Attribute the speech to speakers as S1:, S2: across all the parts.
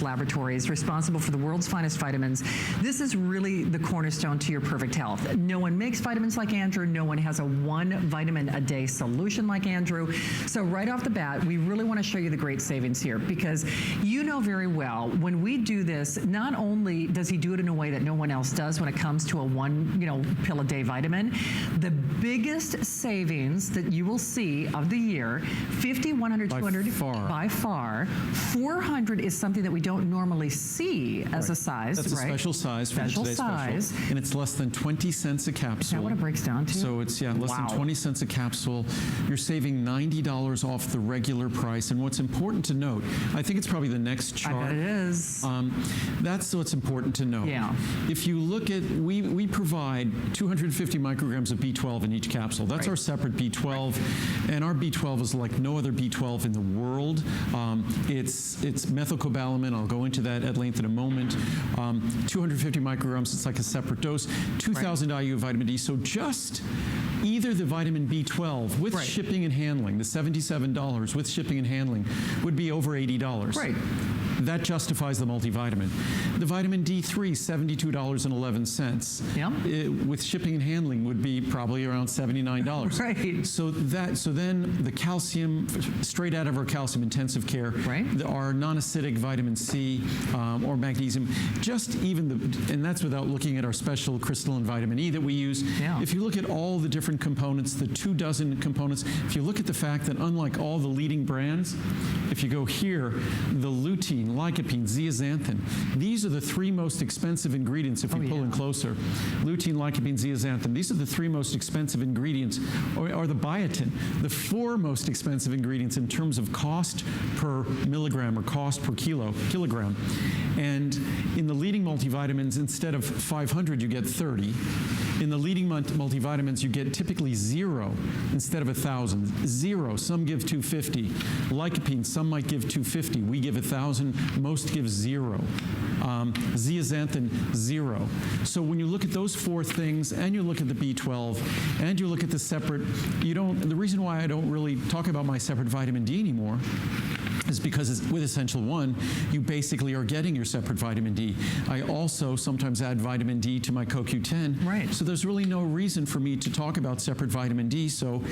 S1: Laboratories, responsible for the world's finest vitamins. This is really the cornerstone to your perfect health. No one makes vitamins like Andrew. No one has a 1 vitamin a day solution like Andrew. So right off the bat, we really want to show you the great savings here, because you know very well when we do this, not only does he do it in a way that no one else does when it comes to a 1 pill a day vitamin, the biggest savings that you will see of the year, 50, 100, 200 by far. 400 is something that we don't normally see as a size.
S2: That's a special size for today's special. And it's less than 20 cents a capsule.
S1: Is that what it breaks down to?
S2: So it's, less than 20 cents a capsule. You're saving $90 off the regular price. And what's important to note, I think it's probably the next chart.
S1: I bet it is.
S2: That's what's important to note.
S1: Yeah.
S2: If you look at, we provide 250 micrograms of B12 in each capsule. That's our separate B12. And our B12 is like no other B12 in the world. It's methylcobalamin. I'll go into that at length in a moment. 250 micrograms, it's like a separate dose. 2,000 IU of vitamin D. So just either the vitamin B12 with shipping and handling, the $77 with shipping and handling, would be over $80.
S1: Right.
S2: That justifies the multivitamin. The vitamin D3, $72.11.
S1: Yeah.
S2: With shipping and handling would be probably around $79.
S1: Right.
S2: So then the calcium, straight out of our calcium intensive care, our non-acidic vitamin C or magnesium, just even and that's without looking at our special crystalline vitamin E that we use.
S1: Yeah.
S2: If you look at all the different components, the 24 components, if you look at the fact that unlike all the leading brands, if you go here, the lutein, lycopene, zeaxanthin, these are the 3 most expensive ingredients if you pull in closer. Lutein, lycopene, zeaxanthin, these are the 3 most expensive ingredients, or the biotin, the 4 most expensive ingredients in terms of cost per milligram or cost per kilogram. And in the leading multivitamins, instead of 500, you get 30. In the leading multivitamins, you get typically 0 instead of 1,000. 0, some give 250. Lycopene, some might give 250. We give 1,000, most give 0. Zeaxanthin, 0. So when you look at those 4 things, and you look at the B12, and you look at the separate, the reason why I don't really talk about my separate vitamin D anymore is because with Essential 1, you basically are getting your separate vitamin D. I also sometimes add vitamin D to my CoQ10.
S1: Right.
S2: So there's really no reason for me to talk about separate vitamin D. So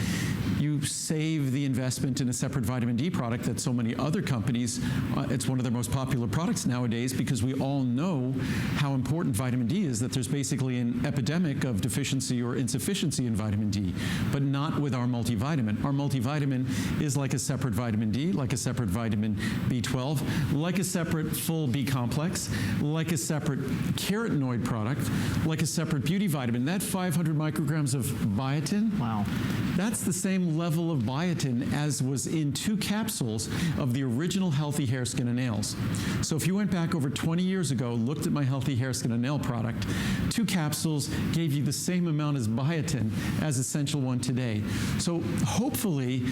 S2: you save the investment in a separate vitamin D product that so many other companies, it's one of their most popular products nowadays, because we all know how important vitamin D is, that there's basically an epidemic of deficiency or insufficiency in vitamin D, but not with our multivitamin. Our multivitamin is like a separate vitamin D, like a separate vitamin B12, like a separate full B complex, like a separate carotenoid product, like a separate beauty vitamin. That 500 micrograms of biotin,
S1: wow,
S2: that's the same level of biotin as was in 2 capsules of the original Healthy Hair, Skin, and Nails. So if you went back over 20 years ago, looked at my Healthy Hair, Skin, and Nail product, 2 capsules gave you the same amount as biotin as Essential 1 today. So hopefully,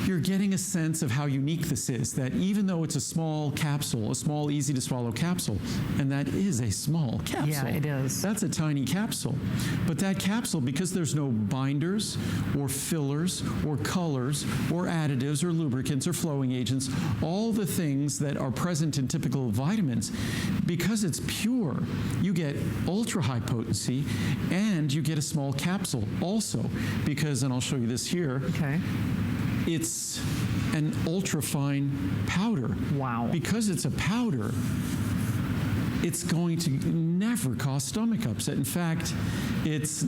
S2: you're getting a sense of how unique this is, that even though it's a small capsule, a small, easy-to-swallow capsule, and that is a small capsule.
S1: Yeah, it is.
S2: That's a tiny capsule. But that capsule, because there's no binders or fillers or colors or additives or lubricants or flowing agents, all the things that are present in typical vitamins, because it's pure, you get ultra-high potency, and you get a small capsule also, because, and I'll show you this here, it's an ultra-fine powder.
S1: Wow.
S2: Because it's a powder, it's going to never cause stomach upset. In fact, it's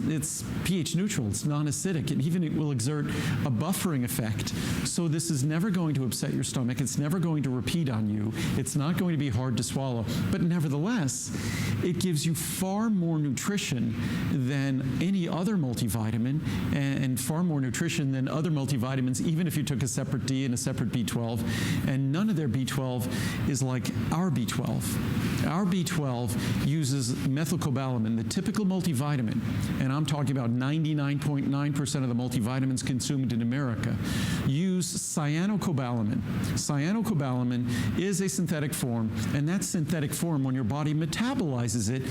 S2: pH neutral, it's non-acidic, and even it will exert a buffering effect. So this is never going to upset your stomach, it's never going to repeat on you, it's not going to be hard to swallow, but nevertheless, it gives you far more nutrition than any other multivitamin, and far more nutrition than other multivitamins, even if you took a separate D and a separate B12, and none of their B12 is like our B12. Our B12 uses methylcobalamin, the typical multivitamin, and I'm talking about 99.9% of the multivitamins consumed in America, use cyanocobalamin. Cyanocobalamin is a synthetic form, and that synthetic form, when your body metabolizes it,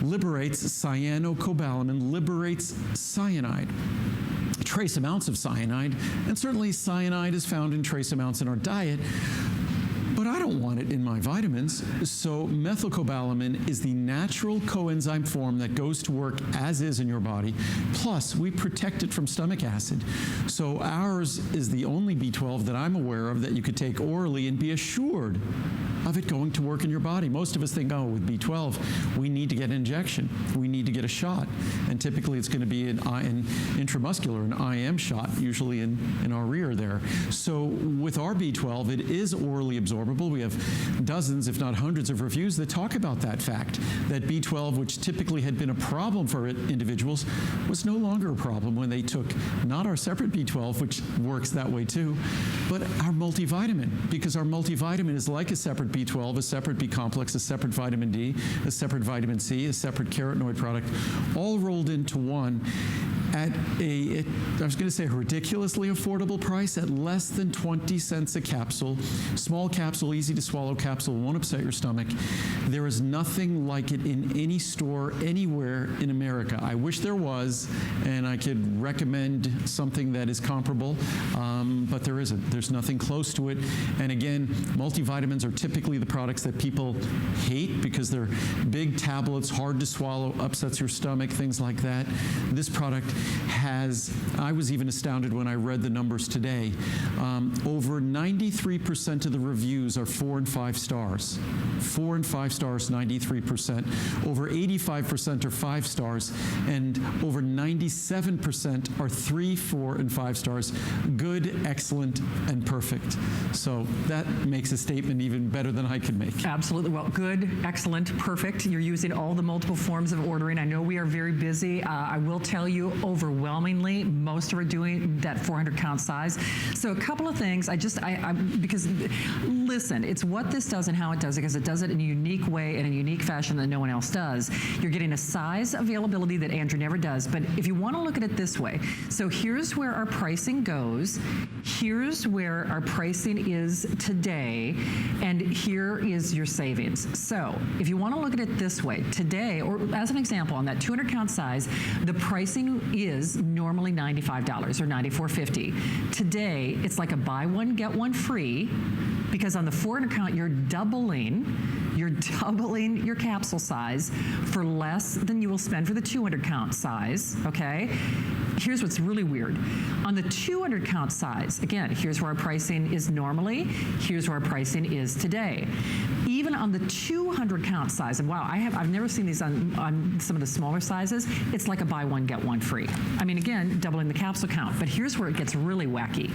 S2: liberates cyanocobalamin, liberates cyanide. Trace amounts of cyanide, and certainly cyanide is found in trace amounts in our diet, but but I don't want it in my vitamins. So methylcobalamin is the natural coenzyme form that goes to work as is in your body. Plus, we protect it from stomach acid. So ours is the only B12 that I'm aware of that you could take orally and be assured of it going to work in your body. Most of us think, oh, with B12, we need to get an injection. We need to get a shot. And typically it's going to be an intramuscular, an IM shot, usually in our rear there. So with our B12, it is orally absorbable. We have dozens, if not hundreds of reviews that talk about that fact, that B12, which typically had been a problem for individuals, was no longer a problem when they took not our separate B12, which works that way too, but our multivitamin, because our multivitamin is like a separate B12, a separate B complex, a separate vitamin D, a separate vitamin C, a separate carotenoid product, all rolled into one at I was going to say a ridiculously affordable price at less than 20 cents a capsule. Small capsule, easy to swallow capsule, won't upset your stomach. There is nothing like it in any store anywhere in America. I wish there was, and I could recommend something that is comparable, but there isn't. There's nothing close to it. And again, multivitamins are typically the products that people hate because they're big tablets, hard to swallow, upsets your stomach, things like that. This product has, I was even astounded when I read the numbers today, over 93% of the reviews are 4 and 5 stars. 4 and 5 stars, 93%. Over 85% are 5 stars, and over 97% are 3, 4, and 5 stars. Good, excellent, and perfect. So that makes a statement even better than I can make.
S1: Absolutely. Well, good, excellent, perfect. You're using all the multiple forms of ordering. I know we are very busy. I will tell you, overwhelmingly, most are doing that 400 count size. So a couple of things, because listen, it's what this does and how it does it, because it does it in a unique way, in a unique fashion that no one else does. You're getting a size availability that Andrew never does, but if you want to look at it this way, so here's where our pricing goes, here's where our pricing is today, and here is your savings. So if you want to look at it this way, today, or as an example, on that 200 count size, the pricing is normally $95 or $94.50. Today, it's like a buy one, get one free, because on the 400 count, you're doubling your capsule size for less than you will spend for the 200 count size, okay? Here's what's really weird. On the 200 count size, again, here's where our pricing is normally, here's where our pricing is today. Even on the 200 count size, and wow, I've never seen these on some of the smaller sizes, it's like a buy one, get one free. I mean, again, doubling the capsule count, but here's where it gets really wacky.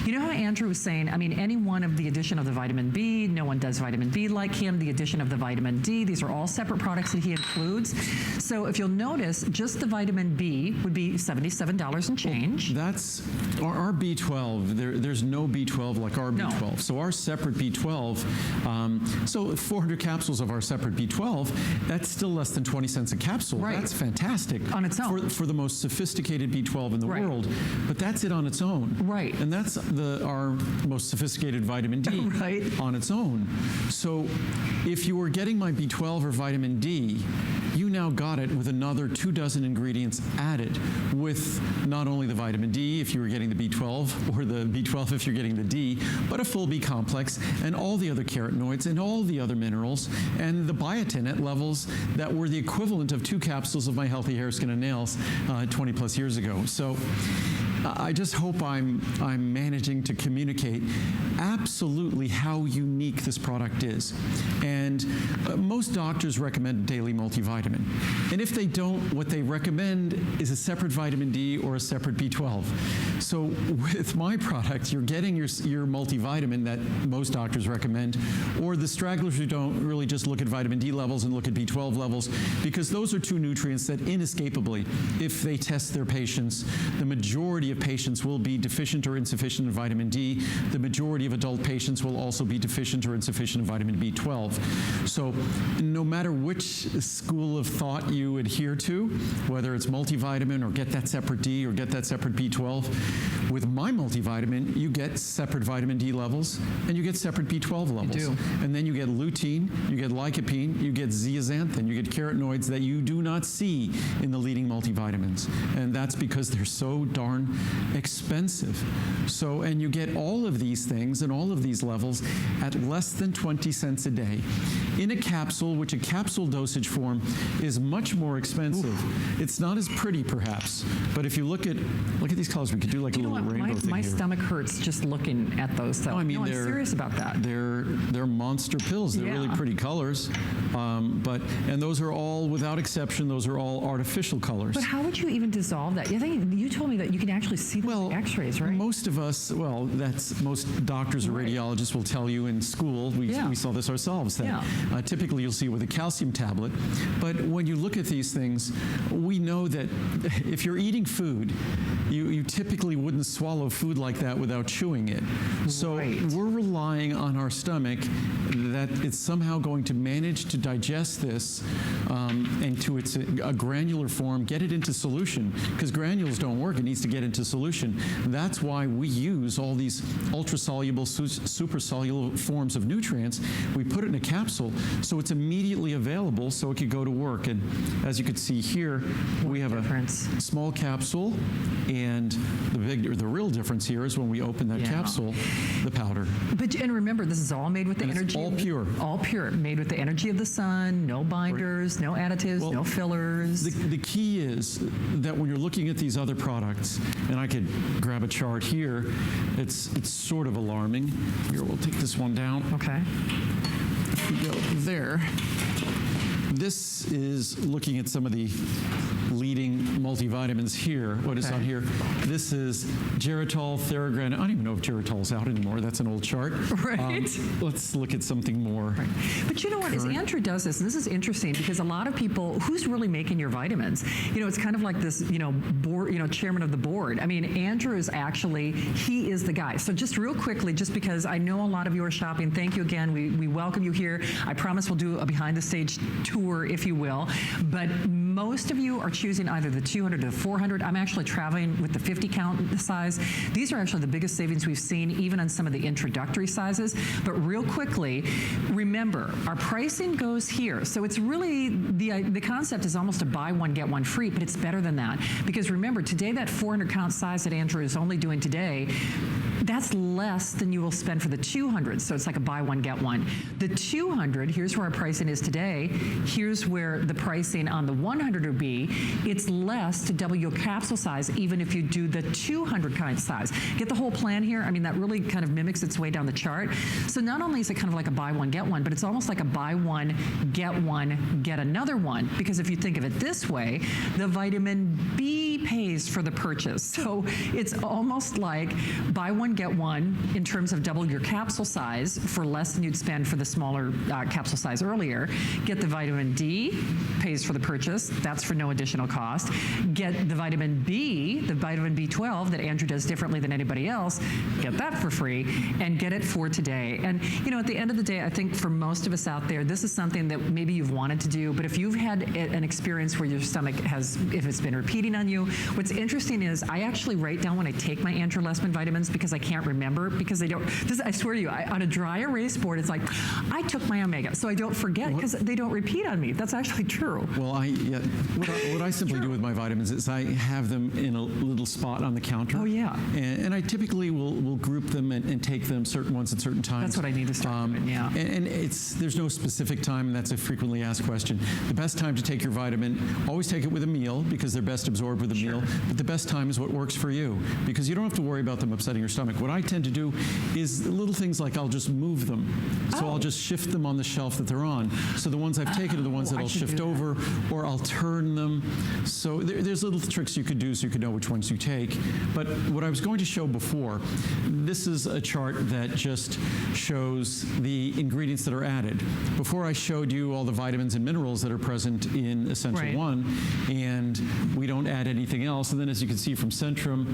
S1: You know how Andrew was saying, I mean, any one of the addition of the vitamin B, no one does vitamin B like him, the addition of the vitamin D, these are all separate products that he includes. So if you'll notice, just the vitamin B would be $77 and change.
S2: Well, that's our B12. There's no B12 like our B12.
S1: No.
S2: So our separate B12, so 400 capsules of our separate B12, that's still less than 20 cents a capsule.
S1: Right.
S2: That's fantastic.
S1: On its own.
S2: For the most sophisticated B12 in the world. But that's it on its own.
S1: Right.
S2: And that's our most sophisticated vitamin D
S1: right.
S2: on its own. So if you were getting my B12 or vitamin D, you now got it with another 24 ingredients added, with not only the vitamin D if you were getting the B12, or the B12 if you're getting the D, but a full B complex and all the other carotenoids and all the other minerals, and the biotin at levels that were the equivalent of 2 capsules of my Healthy Hair, Skin, and Nails 20 plus years ago. So I just hope I'm managing to communicate absolutely how unique this product is. And most doctors recommend daily multivitamin. And if they don't, what they recommend is a separate vitamin D or a separate B12. So with my product, you're getting your multivitamin that most doctors recommend, or the stragglers who don't really just look at vitamin D levels and look at B12 levels, because those are 2 nutrients that inescapably, if they test their patients, the majority of patients will be deficient or insufficient in vitamin D. The majority of adult patients will also be deficient or insufficient in vitamin B12. So no matter which school of thought you adhere to, whether it's multivitamin or get that separate D or get that separate B12, with my multivitamin, you get separate vitamin D levels and you get separate B12 levels.
S1: You do.
S2: And then you get lutein, you get lycopene, you get zeaxanthin, you get carotenoids that you do not see in the leading multivitamins. And that's because they're so darn expensive. So, and you get all of these things and all of these levels at less than 20 cents a day. In a capsule, which a capsule dosage form is much more expensive. Oof. It's not as pretty, perhaps, but if you look at these colors, we could do like a little rainbow thing
S1: my
S2: here.
S1: stomach hurts just looking at those. So,
S2: no, I mean,
S1: I'm serious about that.
S2: They're monster pills. They're really pretty colors, and those are all, without exception, those are all artificial colors.
S1: But how would you even dissolve that? I think you told me that you can actually see them in X-rays, right?
S2: Most of us, most doctors or radiologists will tell you in school. We saw this ourselves. That typically you'll see with a calcium tablet. But when you look at these things, we know that if you're eating food, you typically wouldn't swallow food like that without chewing it. So we're relying on our stomach that it's somehow going to manage to digest this and to a granular form, get it into solution, because granules don't work. It needs to get into solution. That's why we use all these ultrasoluble, supersoluble forms of nutrients. We put it in a capsule so it's immediately available so it could go to work. And as you can see here, we have a small capsule, and the real difference here is when we open that capsule, the powder.
S1: And remember, this is all made with the energy.
S2: It's all pure.
S1: All pure. Made with the energy of the sun, no binders, no additives, no fillers.
S2: The key is that when you're looking at these other products, and I could grab a chart here, it's sort of alarming. Here, we'll take this one down.
S1: Okay.
S2: If we go there, this is looking at some of the leading multivitamins here. What is on here? This is Geritol, Theragran. I don't even know if Geritol's out anymore. That's an old chart.
S1: Right.
S2: Let's look at something more.
S1: Right. But you know what? As Andrew does this, and this is interesting because a lot of people, who's really making your vitamins? It's kind of like this, board, chairman of the board. I mean, Andrew is actually, he is the guy. So just real quickly, just because I know a lot of you are shopping, thank you again. We welcome you here. I promise we'll do a behind the stage tour, if you will. But most of you are choosing either the 200 or the 400. I'm actually traveling with the 50 count size. These are actually the biggest savings we've seen, even on some of the introductory sizes. But real quickly, remember, our pricing goes here. So it's really, the concept is almost a buy one, get one free, but it's better than that. Because remember, today that 400 count size that Andrew is only doing today, that's less than you will spend for the 200. So it's like a buy one, get one. The 200, here's where our pricing is today. Here's where the pricing on the 100 would be. It's less to double your capsule size, even if you do the 200 kind size. Get the whole plan here? I mean, that really kind of mimics its way down the chart. So not only is it kind of like a buy one, get one, but it's almost like a buy one, get another one. Because if you think of it this way, the vitamin B pays for the purchase. So it's almost like buy one, get one in terms of double your capsule size for less than you'd spend for the smaller capsule size earlier. Get the vitamin D, pays for the purchase. That's for no additional cost. Get the vitamin B, the vitamin B12 that Andrew does differently than anybody else. Get that for free and get it for today. And at the end of the day, I think for most of us out there, this is something that maybe you've wanted to do, but if you've had an experience where your stomach if it's been repeating on you, what's interesting is I actually write down when I take my Andrew Lessman vitamins because I can't remember, because they don't, I swear to you, on a dry erase board, it's like, I took my Omega, so I don't forget because they don't repeat on me. That's actually true.
S2: Well, what I simply do with my vitamins is I have them in a little spot on the counter.
S1: Oh, yeah.
S2: And I typically will group them and take them certain ones at certain times.
S1: That's what I need to start doing, yeah.
S2: And there's no specific time, and that's a frequently asked question. The best time to take your vitamin, always take it with a meal because they're best absorbed with a meal, but the best time is what works for you because you don't have to worry about them upsetting your stomach. What I tend to do is little things like I'll just move them. So I'll just shift them on the shelf that they're on. So the ones I've taken are the ones that I'll shift over, or I'll turn them. So there's little tricks you could do so you could know which ones you take. But what I was going to show before, this is a chart that just shows the ingredients that are added. Before I showed you all the vitamins and minerals that are present in Essential 1, and we don't add anything else. And then as you can see from Centrum,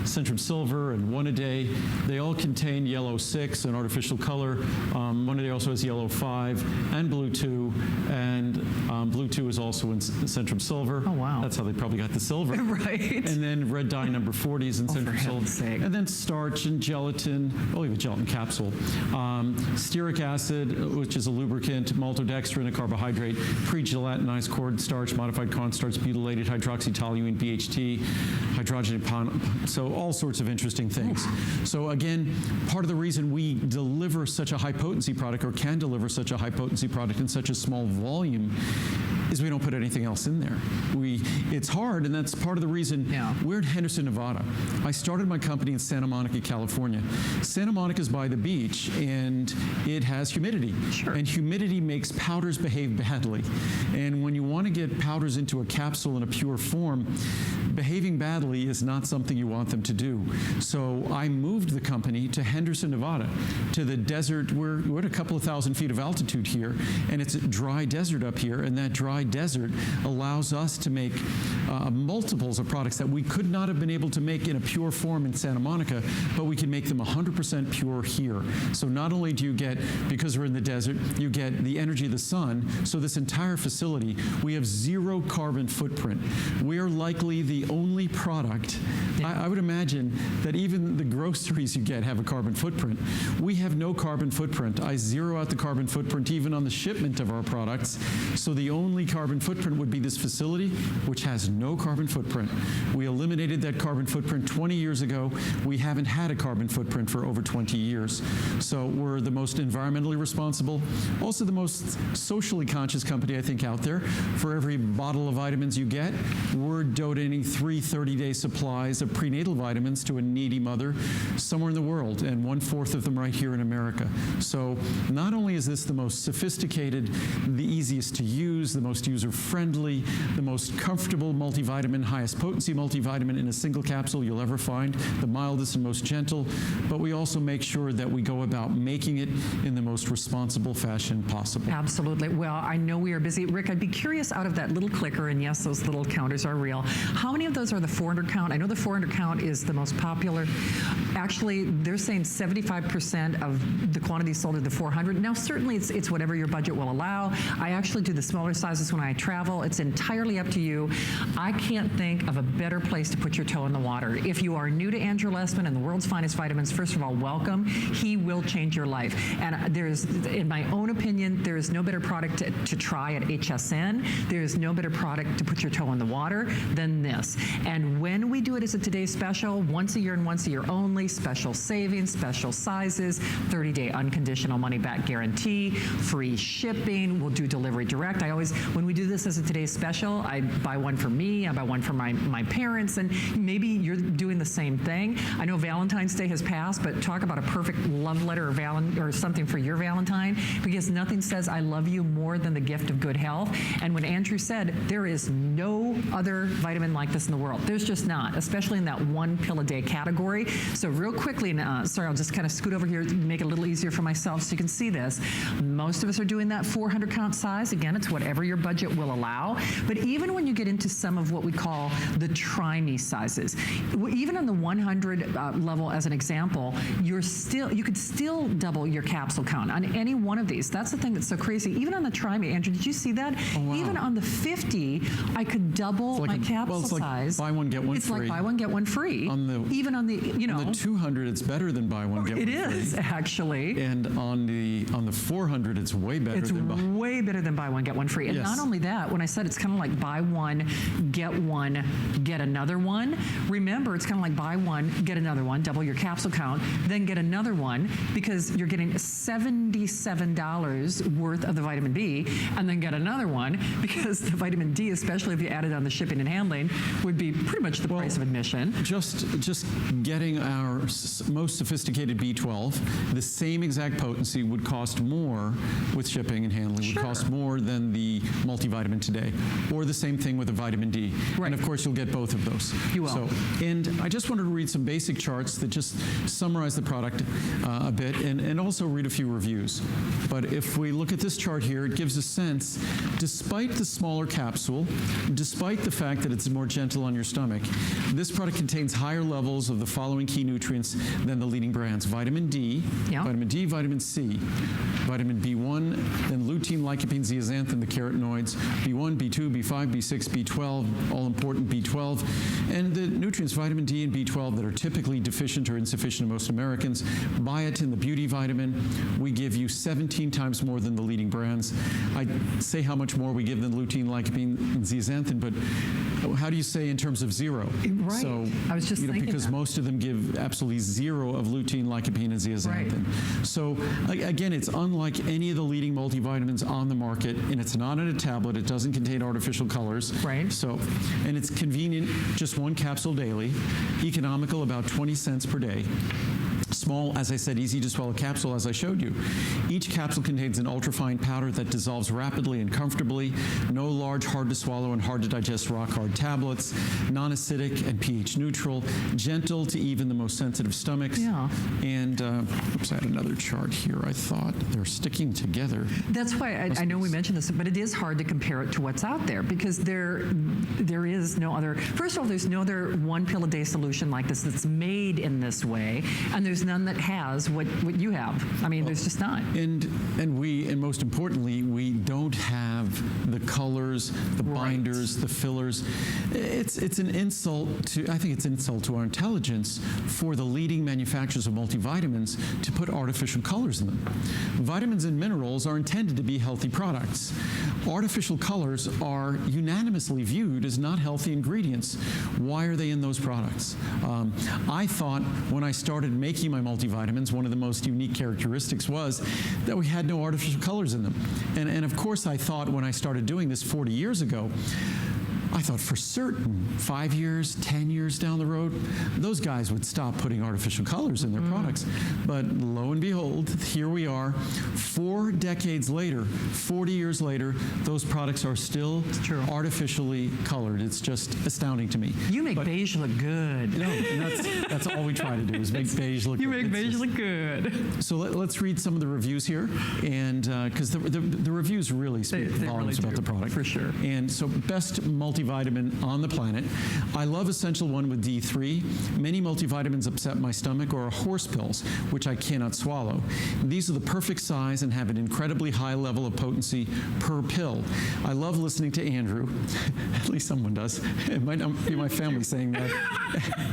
S2: Centrum Silver and one a day. They all contain yellow 6, an artificial color. One a day also has yellow 5 and blue 2, and blue 2 is also in Centrum Silver.
S1: Oh, wow.
S2: That's how they probably got the silver.
S1: Right.
S2: And then red dye number 40 is in
S1: Oh, for
S2: Centrum Silver.
S1: heaven's sake.
S2: And then starch and gelatin, oh, even gelatin capsule. Stearic acid, which is a lubricant, maltodextrin, a carbohydrate, pre-gelatinized cornstarch, modified cornstarch, butylated hydroxytoluene, BHT, hydrogen, so all sorts of interesting things. So again, part of the reason we deliver such a high potency product, or can deliver such a high potency product in such a small volume, is we don't put anything else in there. It's hard, and that's part of the reason we're in Henderson, Nevada. I started my company in Santa Monica, California. Santa Monica is by the beach, and it has humidity.
S1: Sure.
S2: And humidity makes powders behave badly. And when you want to get powders into a capsule in a pure form, behaving badly is not something you want them to do. So I moved the company to Henderson, Nevada, to the desert. We're at a couple of thousand feet of altitude here, and it's a dry desert up here, and that dry desert allows us to make multiples of products that we could not have been able to make in a pure form in Santa Monica, but we can make them 100% pure here. So not only do you get, because we're in the desert, you get the energy of the sun, so this entire facility, we have 0 carbon footprint. We are likely the only product, I would imagine that even the groceries you get have a carbon footprint. We have no carbon footprint. I zero out the carbon footprint even on the shipment of our products. So the only carbon footprint would be this facility, which has no carbon footprint. We eliminated that carbon footprint 20 years ago. We haven't had a carbon footprint for over 20 years. So we're the most environmentally responsible, also the most socially conscious company I think out there. For every bottle of vitamins you get, we're donating 3 30-day supplies of prenatal vitamins to a needy mother somewhere in the world, and 1/4 of them right here in America. So not only is this the most sophisticated, the easiest to use, the most user-friendly, the most comfortable multivitamin, highest potency multivitamin in a single capsule you'll ever find, the mildest and most gentle, but we also make sure that we go about making it in the most responsible fashion possible.
S1: Absolutely. Well, I know we are busy. Rick, I'd be curious, out of that little clicker, and yes, those little counters are real, how many of those are the 400 count? I know the 400 count is the most popular. Actually, they're saying 75% of the quantity sold are the 400. Now, certainly it's whatever your budget will allow. I actually do the smaller sizes when I travel. It's entirely up to you. I can't think of a better place to put your toe in the water. If you are new to Andrew Lessman and the world's finest vitamins, first of all, welcome. He will change your life. And there's, in my own opinion, there is no better product to try at HSN. There is no better product to put your toe in the water than this. And when we do it as a Today's Special, once a year and once a year only, special savings, special sizes, 30-day unconditional money-back guarantee, free shipping, we'll do delivery direct. I always, when we do this as a Today's Special, I buy one for me, I buy one for my parents, and maybe you're doing the same thing. I know Valentine's Day has passed, but talk about a perfect love letter or something for your Valentine, because nothing says I love you more than the gift of good health. And when Andrew said, there is no other vitamin like this in the world. There's just not, especially in that 1 pill a day category. So real quickly, sorry, I'll just kind of scoot over here to make it a little easier for myself so you can see this. Most of us are doing that 400 count size. Again, it's whatever your budget will allow. But even when you get into some of what we call the try me sizes, even on the 100 level as an example, you could still double your capsule count on any one of these. That's the thing that's so crazy. Even on the try me, Andrew, did you see that?
S2: Oh, wow.
S1: Even on the 50, I could double my capsule size.
S2: Buy one, get one
S1: it's
S2: free.
S1: It's like buy one, get one free. Even on the,
S2: On the 200, it's better than buy one, get one free.
S1: It is, actually.
S2: And on the 400, it's way better than buy.
S1: It's way better than buy one, get one free. And
S2: yes.
S1: Not only that, when I said it's kind of like buy one, get another one, remember, it's kind of like buy one, get another one, double your capsule count, then get another one, because you're getting $77 worth of the vitamin B, and then get another one, because the vitamin D, especially if you added on the shipping and handling, would be pretty much the price of admission.
S2: Just getting our most sophisticated B12, the same exact potency would cost more with shipping and handling, would cost more than the multivitamin today, or the same thing with the vitamin D.
S1: Right.
S2: And of course, you'll get both of those.
S1: You will.
S2: And I just wanted to read some basic charts that just summarize the product a bit, and also read a few reviews. But if we look at this chart here, it gives a sense, despite the smaller capsule, despite the fact that it's more gentle on your stomach, this product contains higher levels of the following key nutrients than the leading brands: vitamin D,
S1: Yeah.
S2: vitamin D, vitamin C, vitamin B1, then lutein, lycopene, zeaxanthin, the carotenoids, B1, B2, B5, B6, B12, all important B12, and the nutrients vitamin D and B12 that are typically deficient or insufficient in most Americans. Biotin, the beauty vitamin, we give you 17 times more than the leading brands. I say how much more we give than lutein, lycopene, and zeaxanthin, but how do you say in terms of zero?
S1: Right.
S2: So,
S1: I was just thinking
S2: because
S1: that.
S2: most of them give absolutely zero of lutein, lycopene, and zeaxanthin.
S1: Right.
S2: So again, it's unlike any of the leading multivitamins on the market, and it's not in a tablet. It doesn't contain artificial colors.
S1: Right.
S2: So, and it's convenient, just one capsule daily, economical, about 20 cents per day. Small, as I said, easy to swallow capsule, as I showed you. Each capsule contains an ultrafine powder that dissolves rapidly and comfortably. No large, hard to swallow and hard to digest rock hard tablets. Non-acidic and pH neutral. Gentle to even the most sensitive stomachs.
S1: Yeah.
S2: And oops, I had another chart here. I thought they're sticking together.
S1: That's why I know we mentioned this, but it is hard to compare it to what's out there because there is no other. First of all, there's no other one pill a day solution like this that's made in this way, and there's none that has what you have. I mean, there's just not.
S2: And most importantly, we don't have the colors, the binders, the fillers. It's an insult to, I think it's an insult to our intelligence for the leading manufacturers of multivitamins to put artificial colors in them. Vitamins and minerals are intended to be healthy products. Artificial colors are unanimously viewed as not healthy ingredients. Why are they in those products? I thought when I started making my multivitamins, one of the most unique characteristics was that we had no artificial colors in them. And of course, I thought when I started doing this 40 years ago, I thought for certain 5 years, 10 years down the road, those guys would stop putting artificial colors in their products. But lo and behold, here we are, 4 decades later, 40 years later, those products are still artificially colored. It's just astounding to me.
S1: You make beige look good.
S2: No, and that's all we try to do is make beige look good.
S1: You make beige look good.
S2: So let's read some of the reviews here, and because the reviews really speak volumes about the product.
S1: For sure.
S2: And so best multivitamin on the planet. I love Essential One with D3. Many multivitamins upset my stomach or are horse pills, which I cannot swallow. These are the perfect size and have an incredibly high level of potency per pill. I love listening to Andrew. At least someone does. It might not be my family saying that,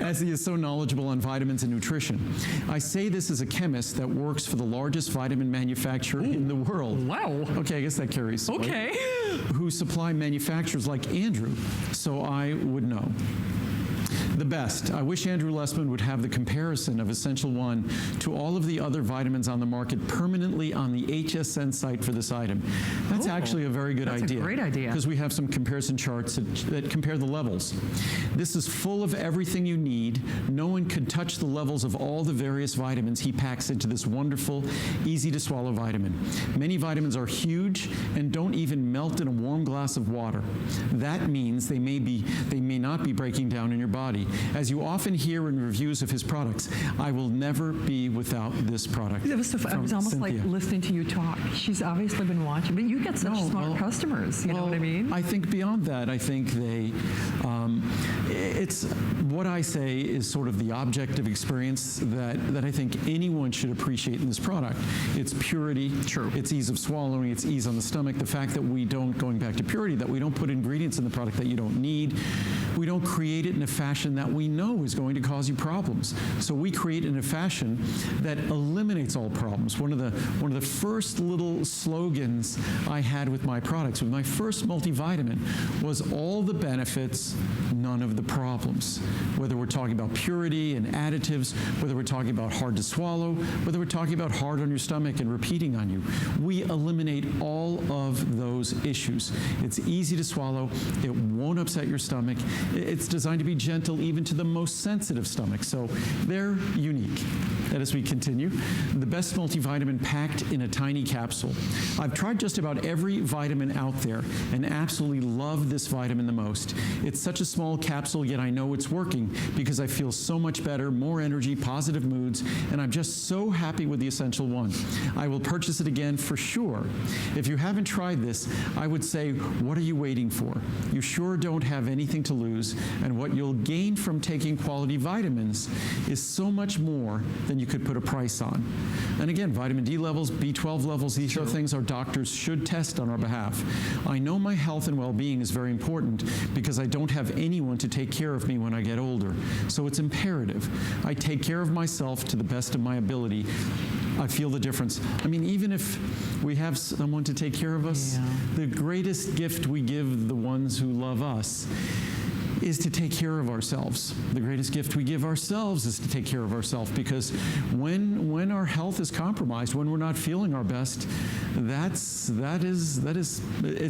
S2: as he is so knowledgeable on vitamins and nutrition. I say this as a chemist that works for the largest vitamin manufacturer in the world.
S1: Wow.
S2: Okay, I guess that carries.
S1: Okay.
S2: Weight. Who supply manufacturers like Andrew, so I would know. The best. I wish Andrew Lessman would have the comparison of Essential One to all of the other vitamins on the market permanently on the HSN site for this item. That's actually a very good idea.
S1: That's a great idea.
S2: Because we have some comparison charts that compare the levels. This is full of everything you need. No one could touch the levels of all the various vitamins he packs into this wonderful, easy to swallow vitamin. Many vitamins are huge and don't even melt in a warm glass of water. That means they may not be breaking down in your body. As you often hear in reviews of his products, I will never be without this product.
S1: It was, it was almost
S2: Cynthia.
S1: like listening to you talk. She's obviously been watching, but you get such smart customers. You know what I mean?
S2: I think beyond that, I think it's what I say is sort of the objective experience that I think anyone should appreciate in this product. It's purity, it's ease of swallowing, it's ease on the stomach, the fact that we don't, going back to purity, that we don't put ingredients in the product that you don't need. We don't create it in a fashion that we know is going to cause you problems. So we create it in a fashion that eliminates all problems. One of the first little slogans I had with my products, with my first multivitamin, was all the benefits, none of the problems. Whether we're talking about purity and additives, whether we're talking about hard to swallow, whether we're talking about hard on your stomach and repeating on you, we eliminate all of those issues. It's easy to swallow. It won't upset your stomach. It's designed to be gentle even to the most sensitive stomach. So they're unique. And as we continue, the best multivitamin packed in a tiny capsule. I've tried just about every vitamin out there and absolutely love this vitamin the most. It's such a small capsule, yet I know it's working because I feel so much better, more energy, positive moods, and I'm just so happy with the Essential One. I will purchase it again for sure. If you haven't tried this, I would say, what are you waiting for? You sure don't have anything to lose, and what you'll gain gain from taking quality vitamins is so much more than you could put a price on. And again, vitamin D levels, B12 levels, these are things our doctors should test on our behalf. I know my health and well-being is very important because I don't have anyone to take care of me when I get older. So it's imperative I take care of myself to the best of my ability. I feel the difference. I mean, even if we have someone to take care of us, the greatest gift we give the ones who love us is to take care of ourselves. The greatest gift we give ourselves is to take care of ourselves, because when our health is compromised, when we're not feeling our best, it's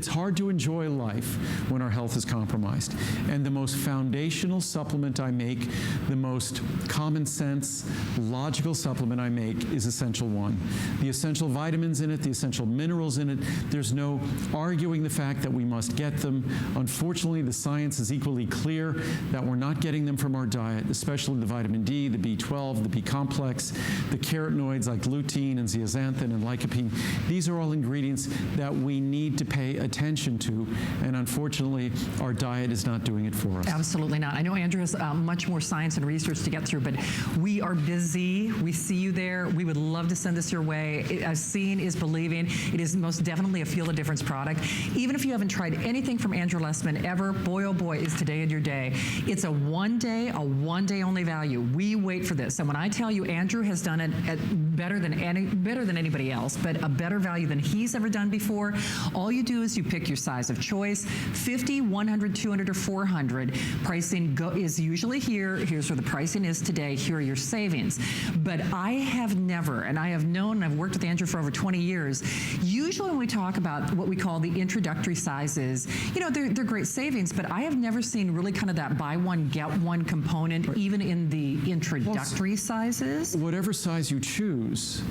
S2: hard to enjoy life when our health is compromised. And the most foundational supplement I make, the most common sense, logical supplement I make is Essential One. The essential vitamins in it, the essential minerals in it, there's no arguing the fact that we must get them. Unfortunately, the science is equally clear that we're not getting them from our diet, especially the vitamin D, the B12, the B complex, the carotenoids like lutein and zeaxanthin and lycopene. These are all ingredients that we need to pay attention to, and unfortunately, our diet is not doing it for us.
S1: Absolutely not. I know Andrew has much more science and research to get through, but we are busy. We see you there. We would love to send this your way. Seeing is believing. It is most definitely a feel the difference product. Even if you haven't tried anything from Andrew Lessman ever, boy oh boy, is today your day. It's a one day only value. We wait for this. And when I tell you Andrew has done it better than anybody else, but a better value than he's ever done before, all you do is you pick your size of choice, 50, 100, 200, or 400. Pricing is usually here. Here's where the pricing is today. Here are your savings. But I have never, and I have known, and I've worked with Andrew for over 20 years, usually when we talk about what we call the introductory sizes, you know, they're great savings, but I have never seen really kind of that buy one, get one component, even in the introductory sizes.
S2: Whatever size you choose,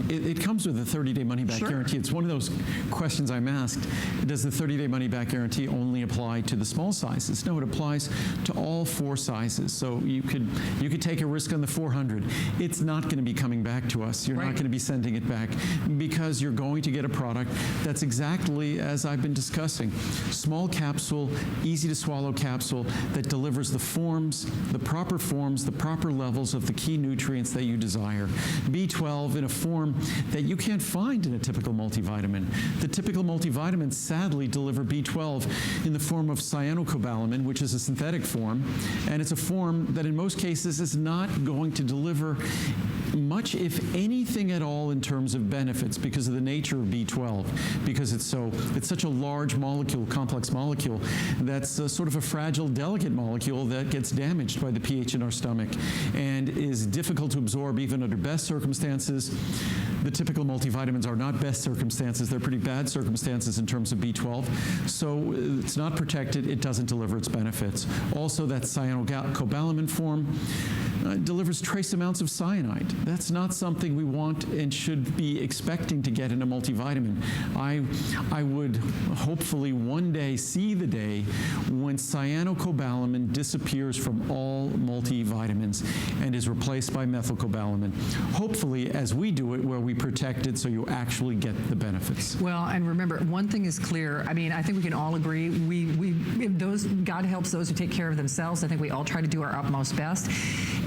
S2: it comes with a 30-day money-back guarantee. It's one of those questions I'm asked. Does the 30-day money-back guarantee only apply to the small sizes? No, it applies to all 4 sizes. So you could take a risk on the 400. It's not going to be coming back to us. You're not going to be sending it back, because you're going to get a product that's exactly as I've been discussing. Small capsule, easy to swallow capsule that delivers the proper levels of the key nutrients that you desire. B12 in a form that you can't find in a typical multivitamin. The typical multivitamins sadly deliver B12 in the form of cyanocobalamin, which is a synthetic form, and it's a form that in most cases is not going to deliver much, if anything at all, in terms of benefits because of the nature of B12, because it's such a large molecule, complex molecule, that's sort of a fragile, delicate molecule that gets damaged by the pH in our stomach and is difficult to absorb even under best circumstances. The typical multivitamins are not best circumstances. They're pretty bad circumstances in terms of B12. So it's not protected. It doesn't deliver its benefits. Also, that cyanocobalamin form delivers trace amounts of cyanide. That's not something we want and should be expecting to get in a multivitamin. I would hopefully one day see the day when cyanocobalamin disappears from all multivitamins and is replaced by methylcobalamin. Hopefully, as we do it, where we protect it so you actually get the benefits.
S1: Well, and remember, one thing is clear. I mean, I think we can all agree. God helps those who take care of themselves. I think we all try to do our utmost best.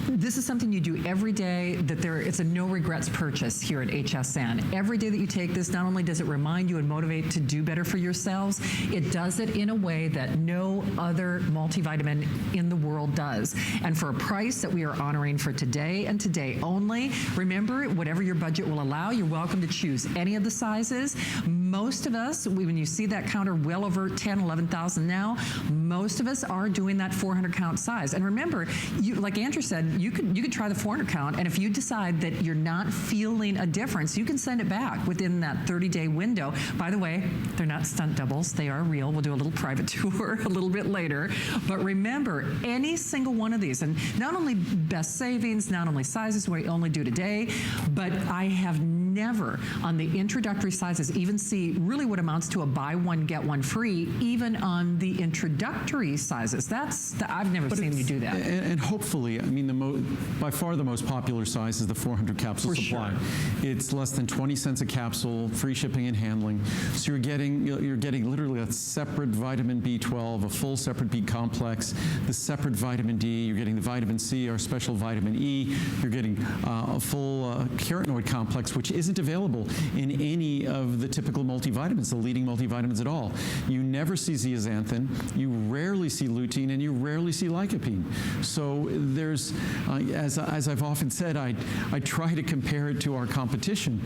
S1: This is something you do every day. It's a no regrets purchase here at HSN. Every day that you take this, not only does it remind you and motivate to do better for yourselves, it does it in a way that no other multivitamin in the world does. And for a price that we are honoring for today and today only, remember, whatever your budget will allow, you're welcome to choose any of the sizes. Most of us, when you see that counter well over 10, 11,000 now, most of us are doing that 400 count size. And remember, like Andrew said, you could try the 400 count, and if you decide that you're not feeling a difference, you can send it back within that 30-day window. By the way, they're not stunt doubles. They are real. We'll do a little private tour a little bit later. But remember, any single one of these, and not only best savings, not only sizes we only do today, but I have never on the introductory sizes even see really what amounts to a buy one, get one free, even on the introductory sizes. I've never seen you do that.
S2: And hopefully, I mean, by far the most popular size is the 400 capsule supply.
S1: Sure.
S2: It's less than 20 cents a capsule, free shipping and handling. So you're getting literally a separate vitamin B12, a full separate B complex, the separate vitamin D. You're getting the vitamin C, our special vitamin E. You're getting a full carotenoid complex, which isn't available in any of the typical multivitamins, the leading multivitamins at all. You never see zeaxanthin, you rarely see lutein, and you rarely see lycopene. So there's, as I've often said, I try to compare it to our competition.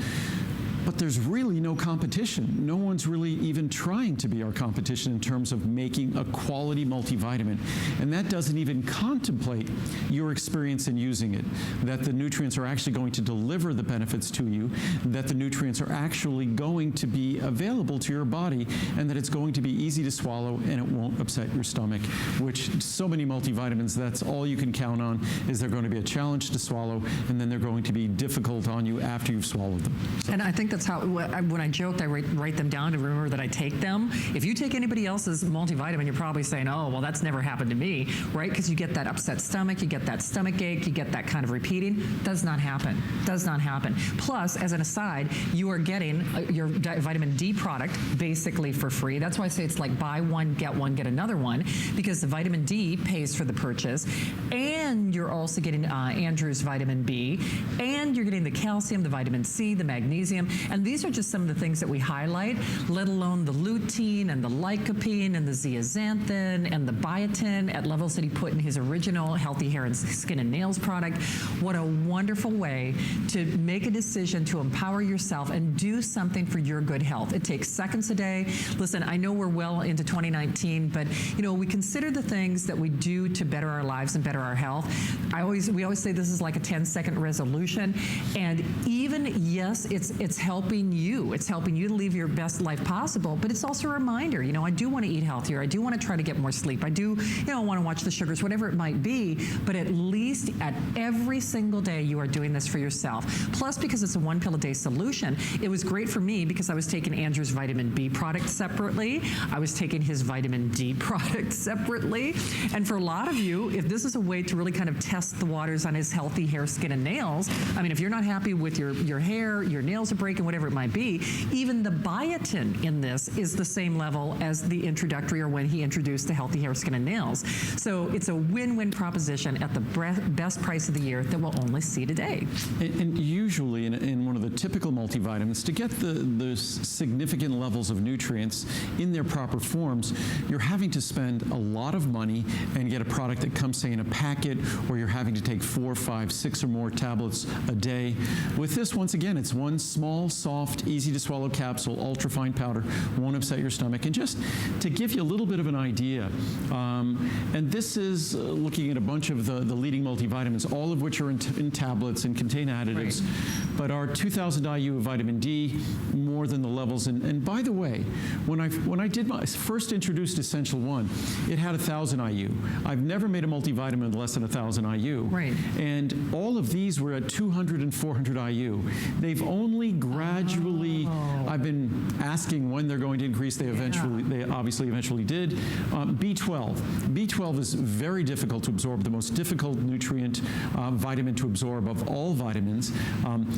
S2: But there's really no competition. No one's really even trying to be our competition in terms of making a quality multivitamin. And that doesn't even contemplate your experience in using it, that the nutrients are actually going to deliver the benefits to you, that the nutrients are actually going to be available to your body, and that it's going to be easy to swallow and it won't upset your stomach, which so many multivitamins, that's all you can count on, is they're going to be a challenge to swallow, and then they're going to be difficult on you after you've swallowed them. So.
S1: And I think that's how, when I joked, I write them down to remember that I take them. If you take anybody else's multivitamin, you're probably saying, oh, well, that's never happened to me, right? Because you get that upset stomach, you get that stomach ache, you get that kind of repeating. Does not happen. Does not happen. Plus, as an aside, you are getting your vitamin D product basically for free. That's why I say it's like buy one, get another one, because the vitamin D pays for the purchase, and you're also getting Andrew's vitamin B, and you're getting the calcium, the vitamin C, the magnesium. And these are just some of the things that we highlight, let alone the lutein and the lycopene and the zeaxanthin and the biotin at levels that he put in his original Healthy Hair and Skin and Nails product. What a wonderful way to make a decision to empower yourself and do something for your good health. It takes seconds a day. Listen, I know we're well into 2019, but we consider the things that we do to better our lives and better our health. We always say this is like a 10-second resolution, and even, yes, it's helping you. It's helping you to live your best life possible, but it's also a reminder, I do want to eat healthier. I do want to try to get more sleep. I do, want to watch the sugars, whatever it might be, but at least at every single day you are doing this for yourself. Plus, because it's a one pill a day solution, it was great for me because I was taking Andrew's vitamin B product separately. I was taking his vitamin D product separately. And for a lot of you, if this is a way to really kind of test the waters on his Healthy Hair, Skin, and Nails, I mean, if you're not happy with your hair, your nails are breaking, whatever it might be, even the biotin in this is the same level as the introductory or when he introduced the Healthy Hair, Skin, and Nails. So it's a win-win proposition at the best price of the year that we'll only see today.
S2: And usually in one of the typical multivitamins, to get the significant levels of nutrients in their proper forms, you're having to spend a lot of money and get a product that comes, say, in a packet, or you're having to take 4, 5, 6 or more tablets a day. With this, once again, it's one small, soft, easy to swallow capsule, ultra-fine powder, won't upset your stomach. And just to give you a little bit of an idea, and this is looking at a bunch of the leading multivitamins, all of which are in tablets and contain additives, right. But our 2,000 IU of vitamin D, more than the levels. And by the way, when I did my first introduced Essential One, it had 1,000 IU. I've never made a multivitamin with less than 1,000 IU.
S1: Right.
S2: And all of these were at 200 and 400 IU. They've only gradually, I've been asking when they're going to increase. They obviously eventually did. B12 is very difficult to absorb, the most difficult nutrient vitamin to absorb of all vitamins.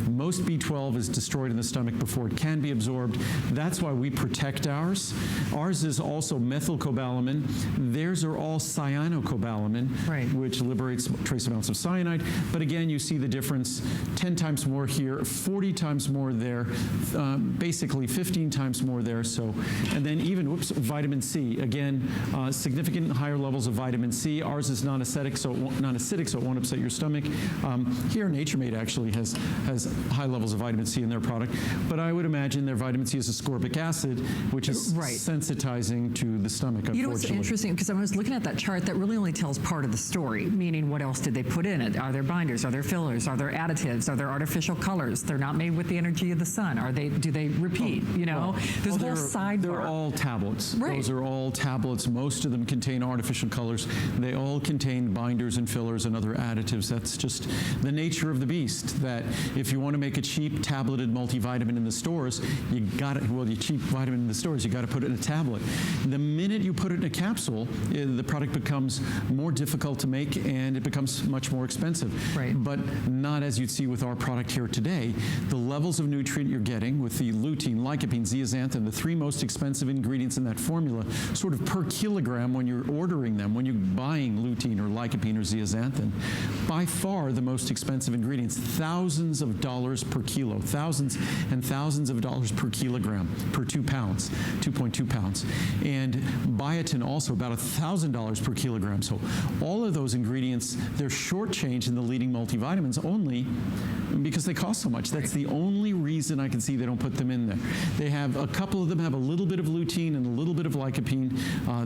S2: Most B12 is destroyed in the stomach before it can be absorbed. That's why we protect ours. Ours is also methylcobalamin. Theirs are all cyanocobalamin, right, which liberates trace amounts of cyanide. But again, you see the difference, 10 times more here, 40 times more there, basically 15 times more there. So, and then even, vitamin C. Again, significant higher levels of vitamin C. Ours is non-acidic, so it won't upset your stomach. Here, Nature Made actually has high levels of vitamin C in their product, but I would imagine their vitamin C is ascorbic acid, which is sensitizing to the stomach, unfortunately.
S1: You know what's interesting, because I was looking at that chart, that really only tells part of the story, meaning what else did they put in it? Are there binders? Are there fillers? Are there additives? Are there artificial colors? They're not made with the energy of of the sun? Do they repeat? There's a whole sidebar.
S2: They're all tablets.
S1: Right.
S2: Those are all tablets. Most of them contain artificial colors. They all contain binders and fillers and other additives. That's just the nature of the beast, that if you want to make a cheap tableted multivitamin in the stores, you cheap vitamin in the stores, you got to put it in a tablet. The minute you put it in a capsule, the product becomes more difficult to make and it becomes much more expensive.
S1: Right.
S2: But not as you'd see with our product here today. The levels of nutrient you're getting with the lutein, lycopene, zeaxanthin, the three most expensive ingredients in that formula, sort of per kilogram when you're ordering them, when you're buying lutein or lycopene or zeaxanthin, by far the most expensive ingredients, thousands of dollars per kilo, thousands and thousands of dollars per kilogram, per 2 pounds, 2.2 pounds. And biotin also about $1,000 per kilogram. So all of those ingredients, they're shortchanged in the leading multivitamins only because they cost so much. That's the only reason I can see they don't put them in there. They have, a couple of them have a little bit of lutein and a little bit of lycopene.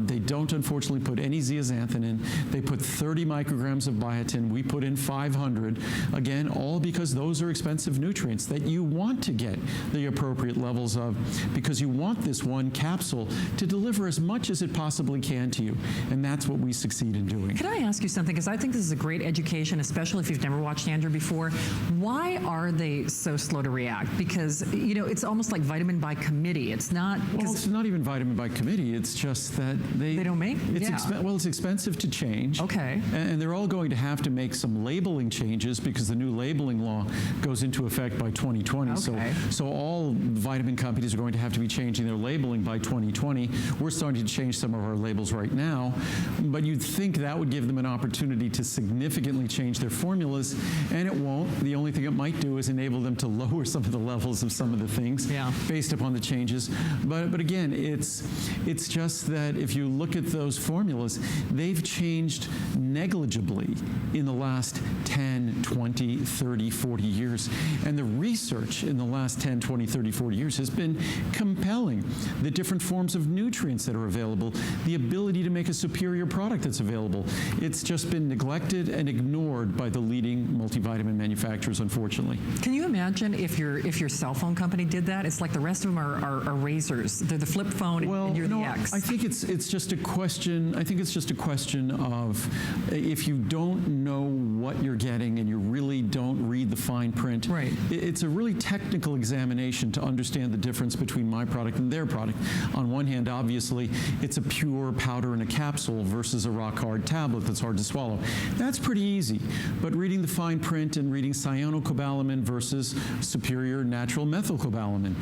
S2: They don't, unfortunately, put any zeaxanthin in. They put 30 micrograms of biotin. We put in 500. Again, all because those are expensive nutrients that you want to get the appropriate levels of, because you want this one capsule to deliver as much as it possibly can to you. And that's what we succeed in doing.
S1: Can I ask you something? Because I think this is a great education, especially if you've never watched Andrew before. Why are they so slow to react? Because, it's almost like vitamin by committee. It's not...
S2: Well, it's not even vitamin by committee. It's just that they
S1: don't make?
S2: It's it's expensive to change.
S1: Okay.
S2: And they're all going to have to make some labeling changes because the new labeling law goes into effect by 2020.
S1: Okay.
S2: So all vitamin companies are going to have to be changing their labeling by 2020. We're starting to change some of our labels right now, but you'd think that would give them an opportunity to significantly change their formulas, and it won't. The only thing it might do is enable them to lower some of the levels of some of the things based upon the changes. But again, it's just that if you look at those formulas, they've changed negligibly in the last 10, 20, 30, 40 years. And the research in the last 10, 20, 30, 40 years has been compelling. The different forms of nutrients that are available, the ability to make a superior product that's available. It's just been neglected and ignored by the leading multivitamin manufacturers, unfortunately.
S1: Can you imagine if your cell phone company did that? It's like the rest of them are razors. They're the flip phone and you're the X.
S2: I think it's just a question. I think it's just a question of if you don't know what you're getting and you really don't read the fine print.
S1: Right.
S2: It's a really technical examination to understand the difference between my product and their product. On one hand, obviously, it's a pure powder in a capsule versus a rock hard tablet that's hard to swallow. That's pretty easy. But reading the fine print and reading cyanocobalamin versus superior natural methylcobalamin,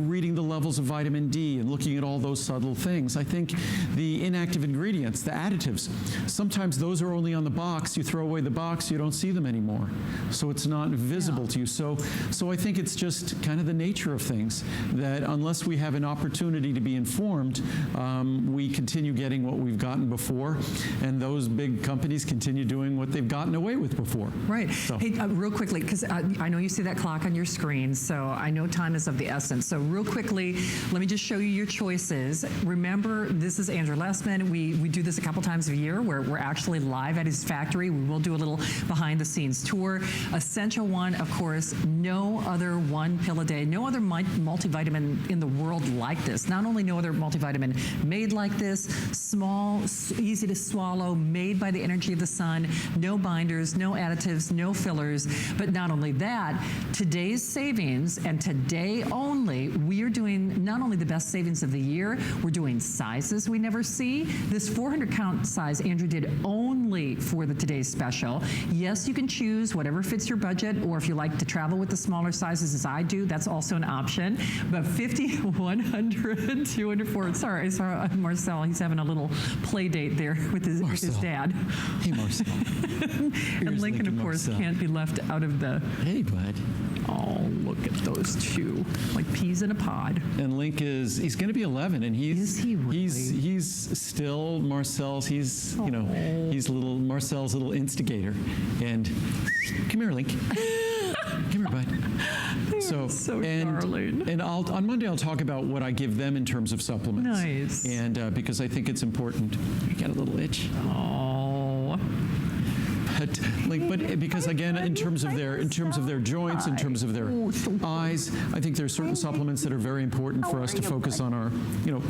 S2: reading the levels of vitamin D and looking at all those subtle things. I think the inactive ingredients, the additives, sometimes those are only on the box. You throw away the box, you don't see them anymore. So it's not visible to you. So I think it's just kind of the nature of things that unless we have an opportunity to be informed, we continue getting what we've gotten before, and those big companies continue doing what they've gotten away with before.
S1: Right.
S2: So.
S1: Hey, real quickly, because I know you see that clock on your screen, so I know time is of the essence. So real quickly, let me just show you your choices. Remember, this is Andrew Lessman. We do this a couple times a year where we're actually live at his factory. We will do a little behind-the-scenes tour. Essential One, of course, no other one pill a day, no other multivitamin in the world like this. Not only no other multivitamin made like this, small, easy to swallow, made by the energy of the sun, no binders, no additives, no fillers. But not only that, today's savings, and today only, we are doing not only the best savings of the year, we're doing sizes we never see. This 400 count size Andrew did only for the today's special. Yes, you can choose whatever fits your budget, or if you like to travel with the smaller sizes as I do, that's also an option. But 50, 100, 204, sorry, I saw Marcel, he's having a little play date there with his dad.
S2: Hey, Marcel.
S1: And Lincoln, of course, can't be left out of the...
S2: Hey, bud.
S1: Oh, look at those two, like peas in a pod.
S2: And Link he's going to be 11, and
S1: Is he really?
S2: he's still Marcel's, he's Marcel's little instigator. And come here, Link. Come here, bud.
S1: So darling.
S2: And on Monday I'll talk about what I give them in terms of supplements.
S1: Nice.
S2: And because I think it's important. You got a little itch.
S1: Oh.
S2: but because again, in terms of their joints, in terms of their eyes, I think there's certain supplements that are very important for us to focus on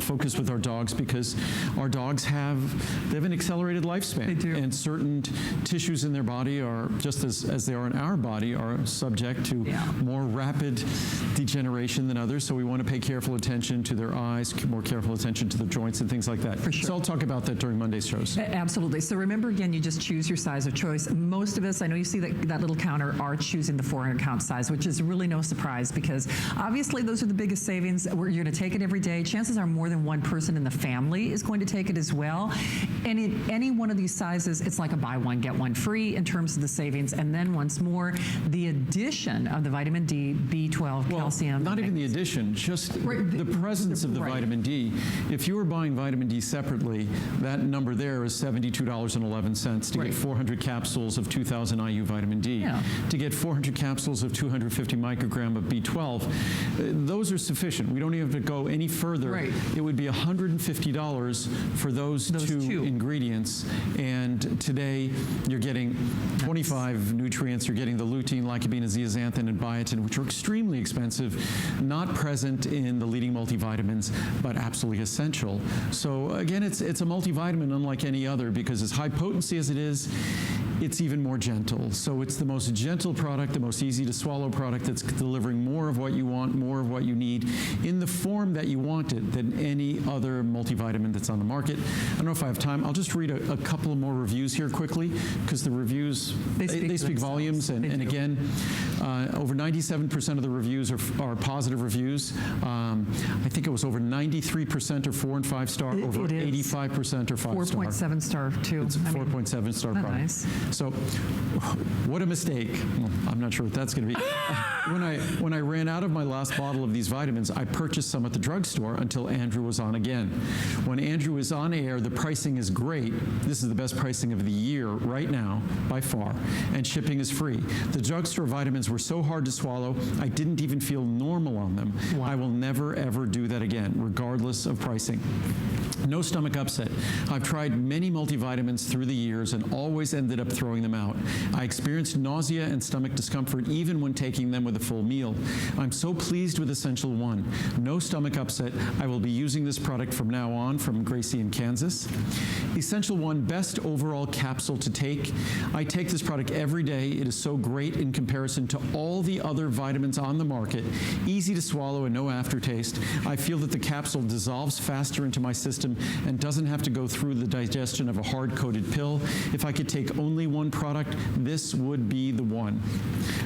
S2: focus with our dogs, because our dogs they have an accelerated lifespan.
S1: They do.
S2: And certain tissues in their body are, just as they are in our body, are subject to more rapid degeneration than others. So we want to pay careful attention to their eyes, more careful attention to the joints and things like that.
S1: For sure.
S2: So I'll talk about that during Monday's shows.
S1: Absolutely. So remember, again, you just choose your size of choice. Most of us, I know you see that little counter, are choosing the 400 count size, which is really no surprise, because obviously those are the biggest savings. You're going to take it every day. Chances are more than one person in the family is going to take it as well. And in any one of these sizes, it's like a buy one, get one free in terms of the savings. And then once more, the addition of the vitamin D, B12, calcium.
S2: Not even the addition, just the presence of the vitamin D. If you were buying vitamin D separately, that number there is $72.11 to get 400 capsules of 2,000 IU vitamin D.
S1: Yeah.
S2: To get 400 capsules of 250 microgram of B12, those are sufficient. We don't even have to go any further.
S1: Right.
S2: It would be $150 for those two ingredients. And today, you're getting 25 nutrients. You're getting the lutein, lycopene, and zeaxanthin, and biotin, which are extremely expensive, not present in the leading multivitamins, but absolutely essential. So again, it's a multivitamin unlike any other, because as high potency as it is, it's even more gentle. So it's the most gentle product, the most easy to swallow product that's delivering more of what you want, more of what you need, in the form that you want it than any other multivitamin that's on the market. I don't know if I have time. I'll just read a couple more reviews here quickly, because the reviews, they speak volumes. And again, over 97% of the reviews are positive reviews. I think it was over 93% are 4 and 5 star, over 85% are 5 star.
S1: 4.7 star too.
S2: It's a 4.7 star product.
S1: Nice.
S2: So, what a mistake. Well, I'm not sure what that's going to be. When I ran out of my last bottle of these vitamins, I purchased some at the drugstore until Andrew was on again. When Andrew is on air, the pricing is great. This is the best pricing of the year right now, by far, and shipping is free. The drugstore vitamins were so hard to swallow, I didn't even feel normal on them. Wow. I will never, ever do that again, regardless of pricing. No stomach upset. I've tried many multivitamins through the years and always ended up throwing them out. I experienced nausea and stomach discomfort even when taking them with a full meal. I'm so pleased with Essential One. No stomach upset. I will be using this product from now on, from Gracie in Kansas. Essential One, best overall capsule to take. I take this product every day. It is so great in comparison to all the other vitamins on the market. Easy to swallow and no aftertaste. I feel that the capsule dissolves faster into my system and doesn't have to go through the digestion of a hard-coated pill. If I could take only one product, this would be the one.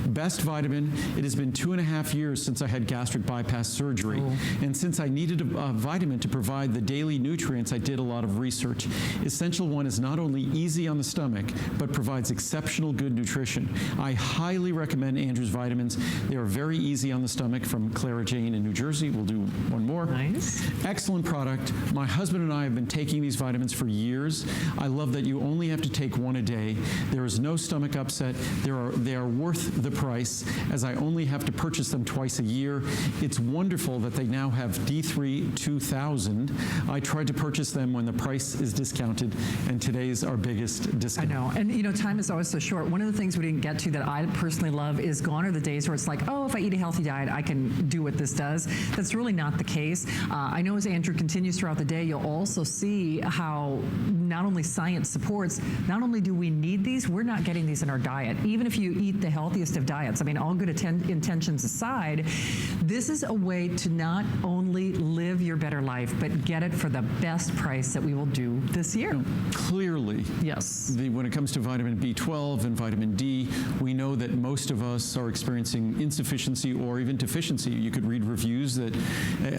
S2: Best vitamin. It has been 2.5 years since I had gastric bypass surgery. And since I needed a vitamin to provide the daily nutrients, I did a lot of research. Essential One is not only easy on the stomach, but provides exceptional good nutrition. I highly recommend Andrew's vitamins. They are very easy on the stomach, from Clara Jane in New Jersey. We'll do one more.
S1: Nice.
S2: Excellent product. My husband and I have been taking these vitamins for years. I love that you only have to take one a day. There is no stomach upset. They are worth the price, as I only have to purchase them twice a year. It's wonderful that they now have D3 2000. I tried to purchase them when the price is discounted, and today's our biggest discount.
S1: I know. And time is always so short. One of the things we didn't get to that I personally love is gone are the days where it's like, oh, if I eat a healthy diet, I can do what this does. That's really not the case. I know as Andrew continues throughout the day, you'll also see how not only science supports, not only do we need these, we're not getting these in our diet. Even if you eat the healthiest of diets, I mean, all good intentions aside, this is a way to not only live your better life, but get it for the best price that we will do this year.
S2: Clearly,
S1: yes.
S2: When it comes to vitamin B12 and vitamin D, we know that most of us are experiencing insufficiency or even deficiency. You could read reviews that,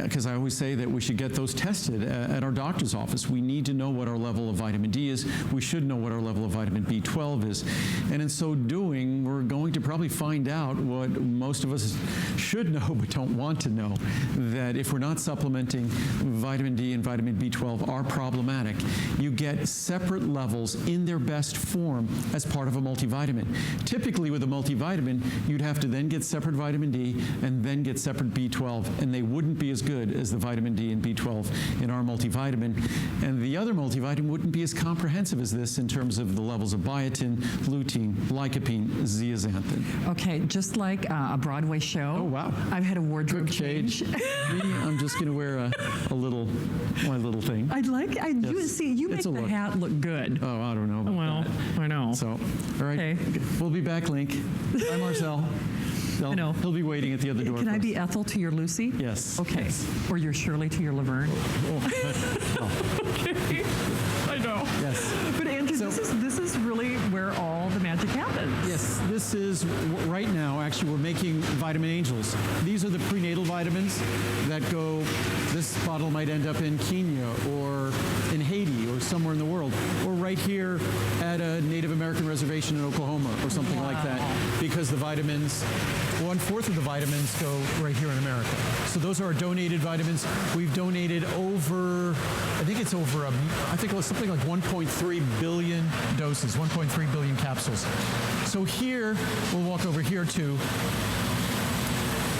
S2: because I always say that we should get those tested at our doctor's office. We need to know what our level of vitamin D is. We should know what our level of vitamin B12 is. And in so doing, we're going to probably find out what most of us should know but don't want to know, that if we're not supplementing, vitamin D and vitamin B12 are problematic. You get separate levels in their best form as part of a multivitamin. Typically with a multivitamin, you'd have to then get separate vitamin D and then get separate B12, and they wouldn't be as good as the vitamin D and B12 in our multivitamin. And the other multivitamin wouldn't be as comprehensive as this in terms of the levels of biotin, lutein, lycopene, zeaxanthin.
S1: Okay, just like a Broadway show.
S2: Oh, wow.
S1: I've had a wardrobe
S2: Quick
S1: change.
S2: Me, I'm just going to wear my little thing.
S1: You make
S2: It's a
S1: the
S2: look.
S1: hat look good.
S2: Oh, I don't know about
S1: Well,
S2: that.
S1: I know.
S2: So, all right.
S1: Okay.
S2: We'll be back, Link. Bye, Marcel.
S1: I know.
S2: He'll be waiting at the other door.
S1: Can
S2: for
S1: I
S2: us.
S1: be Ethel to your Lucy?
S2: Yes.
S1: Okay.
S2: Yes.
S1: Or your Shirley to your Laverne?
S2: Oh,
S1: Okay. I know.
S2: yes.
S1: But Andrew, this is really where all the magic happens.
S2: Yes, this is, right now, actually, we're making Vitamin Angels. These are the prenatal vitamins that go, this bottle might end up in Kenya or in Haiti or somewhere in the world, or right here at a Native American reservation in Oklahoma or something like that, because the vitamins, 1/4 of the vitamins go right here in America. So those are our donated vitamins. We've donated over, I think it was something like 1.3 billion doses, 1.3 billion capsules. So here, we'll walk over here too.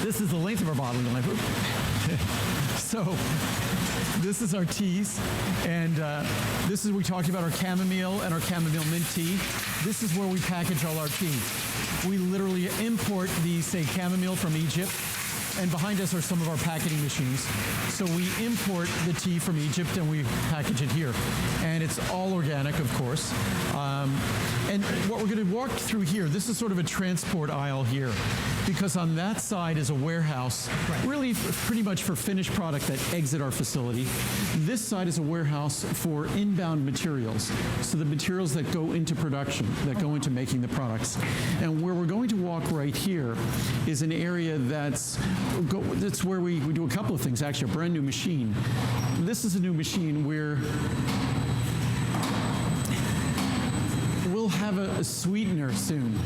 S2: This is the length of our bottling life. So this is our teas, and this is, we talked about our chamomile and our chamomile mint tea. This is where we package all our tea. We literally import the, say, chamomile from Egypt, and behind us are some of our packaging machines. So we import the tea from Egypt and we package it here. And it's all organic, of course. And what we're going to walk through here, this is sort of a transport aisle here, because on that side is a warehouse, really pretty much for finished product that exit our facility. This side is a warehouse for inbound materials, so the materials that go into production, that go into making the products. And where we're going to walk right here is an area that's where we do a couple of things, actually, a brand new machine. This is a new machine where we'll have a sweetener soon,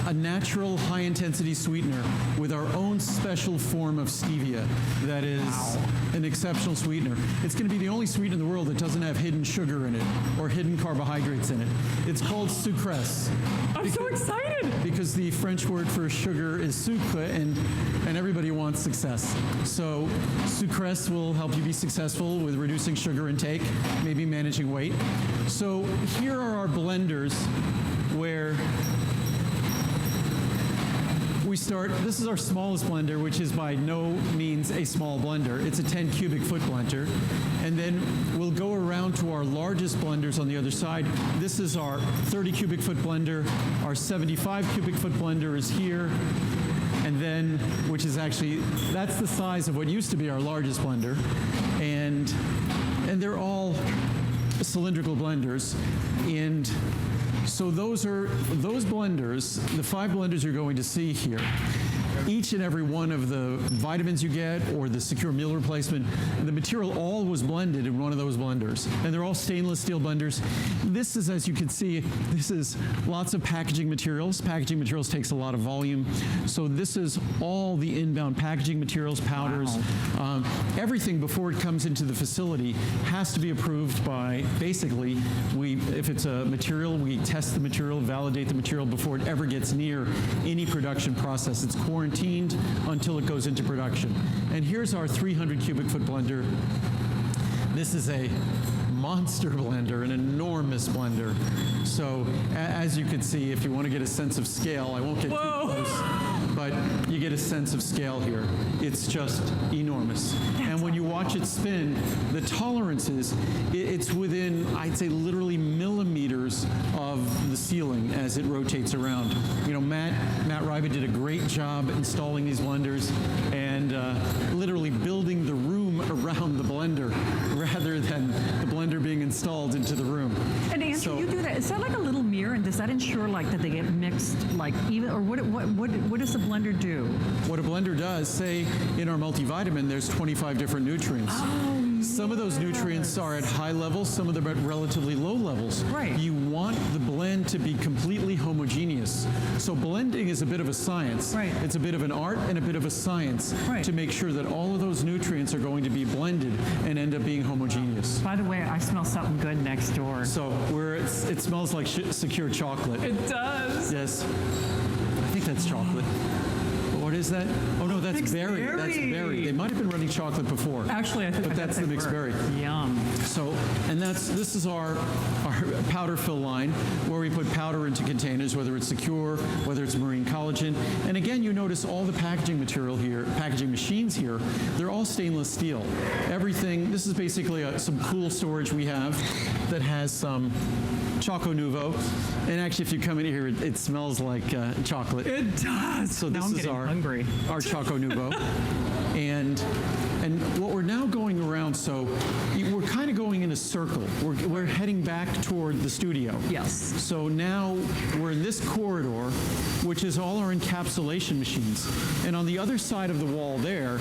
S2: a natural high-intensity sweetener with our own special form of stevia that is an exceptional sweetener. It's going to be the only sweetener in the world that doesn't have hidden sugar in it or hidden carbohydrates in it. It's called sucrose.
S1: I'm so excited.
S2: Because the French word for sugar is sucre, and everybody wants success. So sucrose will help you be successful with reducing sugar intake, maybe managing weight. So here are our blenders where we start. This is our smallest blender, which is by no means a small blender. It's a 10 cubic foot blender. And then we'll go around to our largest blenders on the other side. This is our 30 cubic foot blender. Our 75 cubic foot blender is here. And then, which is actually, that's the size of what used to be our largest blender. And they're all cylindrical blenders. And so those blenders, the 5 blenders you're going to see here, each and every one of the vitamins you get or the secure meal replacement, the material all was blended in one of those blenders. And they're all stainless steel blenders. This is, as you can see, this is lots of packaging materials. Packaging materials takes a lot of volume. So this is all the inbound packaging materials, powders.
S1: Wow.
S2: Everything before it comes into the facility has to be approved by, basically, if it's a material, we test the material, validate the material before it ever gets near any production process. It's quarantined until it goes into production. And here's our 300 cubic foot blender. This is a monster blender, an enormous blender. So as you can see, if you want to get a sense of scale, I won't get too close, but you get a sense of scale here. It's just enormous. And when you watch it spin, the tolerances, it's within, I'd say, literally millimeters of the ceiling as it rotates around. You know, Matt Ryba did a great job installing these blenders and literally building the room around the blender rather than the blender being installed into the room.
S1: And Andrew, you do that. Is that like a little mirror, and does that ensure like that they get mixed like even, or what does the blender do?
S2: What a blender does, say in our multivitamin, there's 25 different nutrients. Some of those nutrients are at high levels, some of them at relatively low levels.
S1: Right.
S2: You want the blend to be completely homogeneous. So blending is a bit of a science.
S1: Right.
S2: It's a bit of an art and a bit of a science to make sure that all of those nutrients are going to be blended and end up being homogeneous.
S1: By the way, I smell something good next door.
S2: So it smells like secure chocolate.
S1: It does.
S2: Yes. I think that's chocolate. What is that? Oh no, that's
S1: Mixed
S2: berry. That's berry. They might have been running chocolate before.
S1: Actually, I think
S2: but that's the mixed berry.
S1: Yum.
S2: So, and this is our powder fill line, where we put powder into containers, whether it's secure, whether it's marine collagen. And again, you notice all the packaging material here, packaging machines here, they're all stainless steel. Everything, this is basically some cool storage we have that has some Choco Nuvo. And actually, if you come in here, it smells like chocolate.
S1: It does.
S2: So
S1: now
S2: this
S1: I'm
S2: is
S1: getting hungry.
S2: our Choco Nuvo. And what we're now going around, so we're kind of going in a circle. We're heading back toward the studio.
S1: Yes.
S2: So now we're in this corridor, which is all our encapsulation machines. And on the other side of the wall there,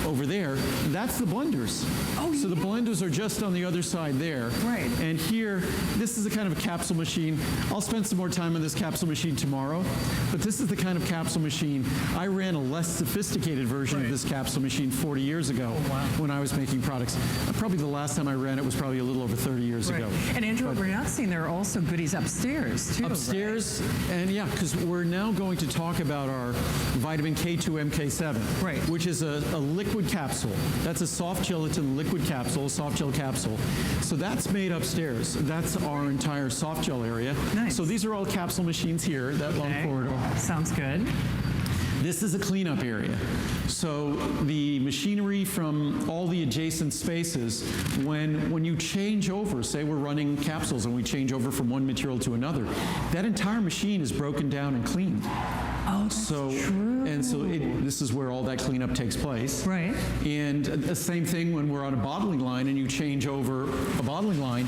S2: over there, that's the blenders.
S1: Oh,
S2: so the blenders are just on the other side there.
S1: Right.
S2: And here, this is a kind of a capsule machine. I'll spend some more time on this capsule machine tomorrow, but this is the kind of capsule machine. I ran a less sophisticated version of this capsule machine 40 years ago when I was making products. Probably the last time I ran it was probably a little over 30 years ago.
S1: And Andrew, what we're not seeing, there are also goodies upstairs, too.
S2: Upstairs, and yeah, because we're now going to talk about our vitamin K2 MK7, which is a liquid capsule. That's a soft gelatin liquid capsule, a soft gel capsule. So that's made upstairs. That's our entire soft gel area.
S1: Nice.
S2: So these are all capsule machines here, that long corridor.
S1: Sounds good.
S2: This is a cleanup area. So the machinery from all the adjacent spaces, when you change over, say we're running capsules and we change over from one material to another, that entire machine is broken down and cleaned.
S1: Oh, that's true.
S2: And so this is where all that cleanup takes place.
S1: Right.
S2: And the same thing when we're on a bottling line and you change over a bottling line,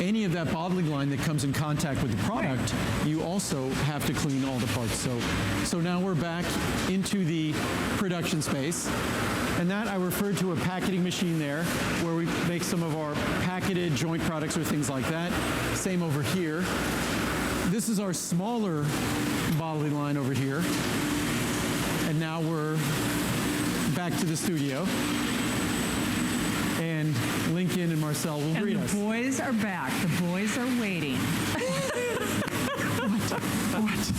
S2: any of that bottling line that comes in contact with the product, you also have to clean all the parts. So now we're back into the production space. And that I referred to a packaging machine there where we make some of our packeted joint products or things like that. Same over here. This is our smaller bottling line over here. And now we're back to the studio. And Lincoln and Marcel will greet us.
S1: And the boys are back. The boys are waiting. What?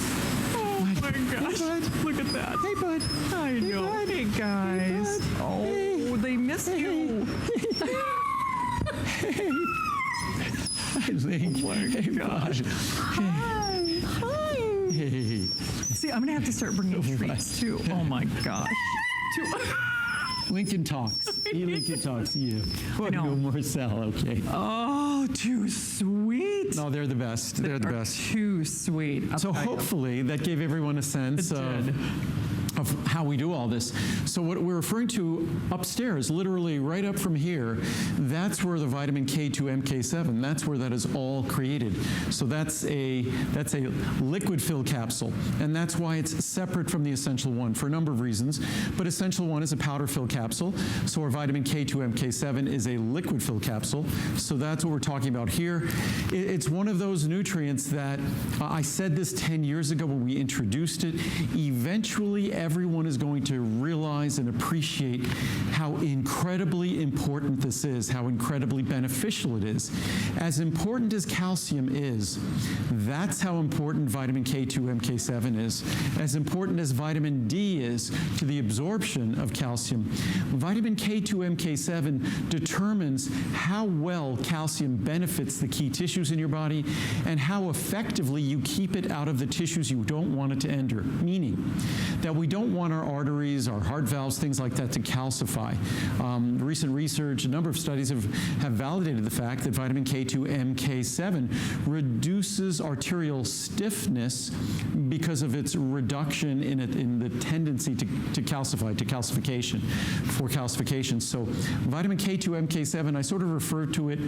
S1: Oh my gosh.
S2: Hey,
S1: look at that.
S2: Hey, bud.
S1: I know.
S2: Bud.
S1: Hey, guys.
S2: Hey,
S1: Oh,
S2: hey.
S1: they miss you.
S2: Hey. Hi, Link.
S1: Oh my
S2: hey,
S1: gosh.
S2: bud.
S1: Hi. Hi.
S2: Hey.
S1: See, I'm going to have to start bringing treats, too. Oh, my gosh.
S2: Lincoln talks. Lincoln talks. Yeah. What?
S1: know.
S2: No Marcel. Okay.
S1: Oh, too sweet.
S2: No, they're the best. They're the best.
S1: Too sweet.
S2: So hopefully that gave everyone a sense of how we do all this. So what we're referring to upstairs, literally right up from here, that's where the vitamin K2 MK7, that's where that is all created. So that's a liquid fill capsule, and that's why it's separate from the Essential 1 for a number of reasons. But Essential 1 is a powder fill capsule, so our vitamin K2 MK7 is a liquid fill capsule. So that's what we're talking about here. It's one of those nutrients that I said this 10 years ago when we introduced it. Eventually, everyone is going to realize and appreciate how incredibly important this is, how incredibly beneficial it is. As important as calcium is, that's how important vitamin K2 MK7 is. As important as vitamin D is to the absorption of calcium, vitamin K2 MK7 determines how well calcium benefits the key tissues in your body and how effectively you keep it out of the tissues you don't want it to enter, meaning that we don't want our arteries, our heart valves, things like that to calcify. Recent research, a number of studies have validated the fact that vitamin K2 MK7 reduces arterial stiffness because of its reduction in the tendency to calcify, to calcification, for calcification. So vitamin K2 MK7, I sort of refer to it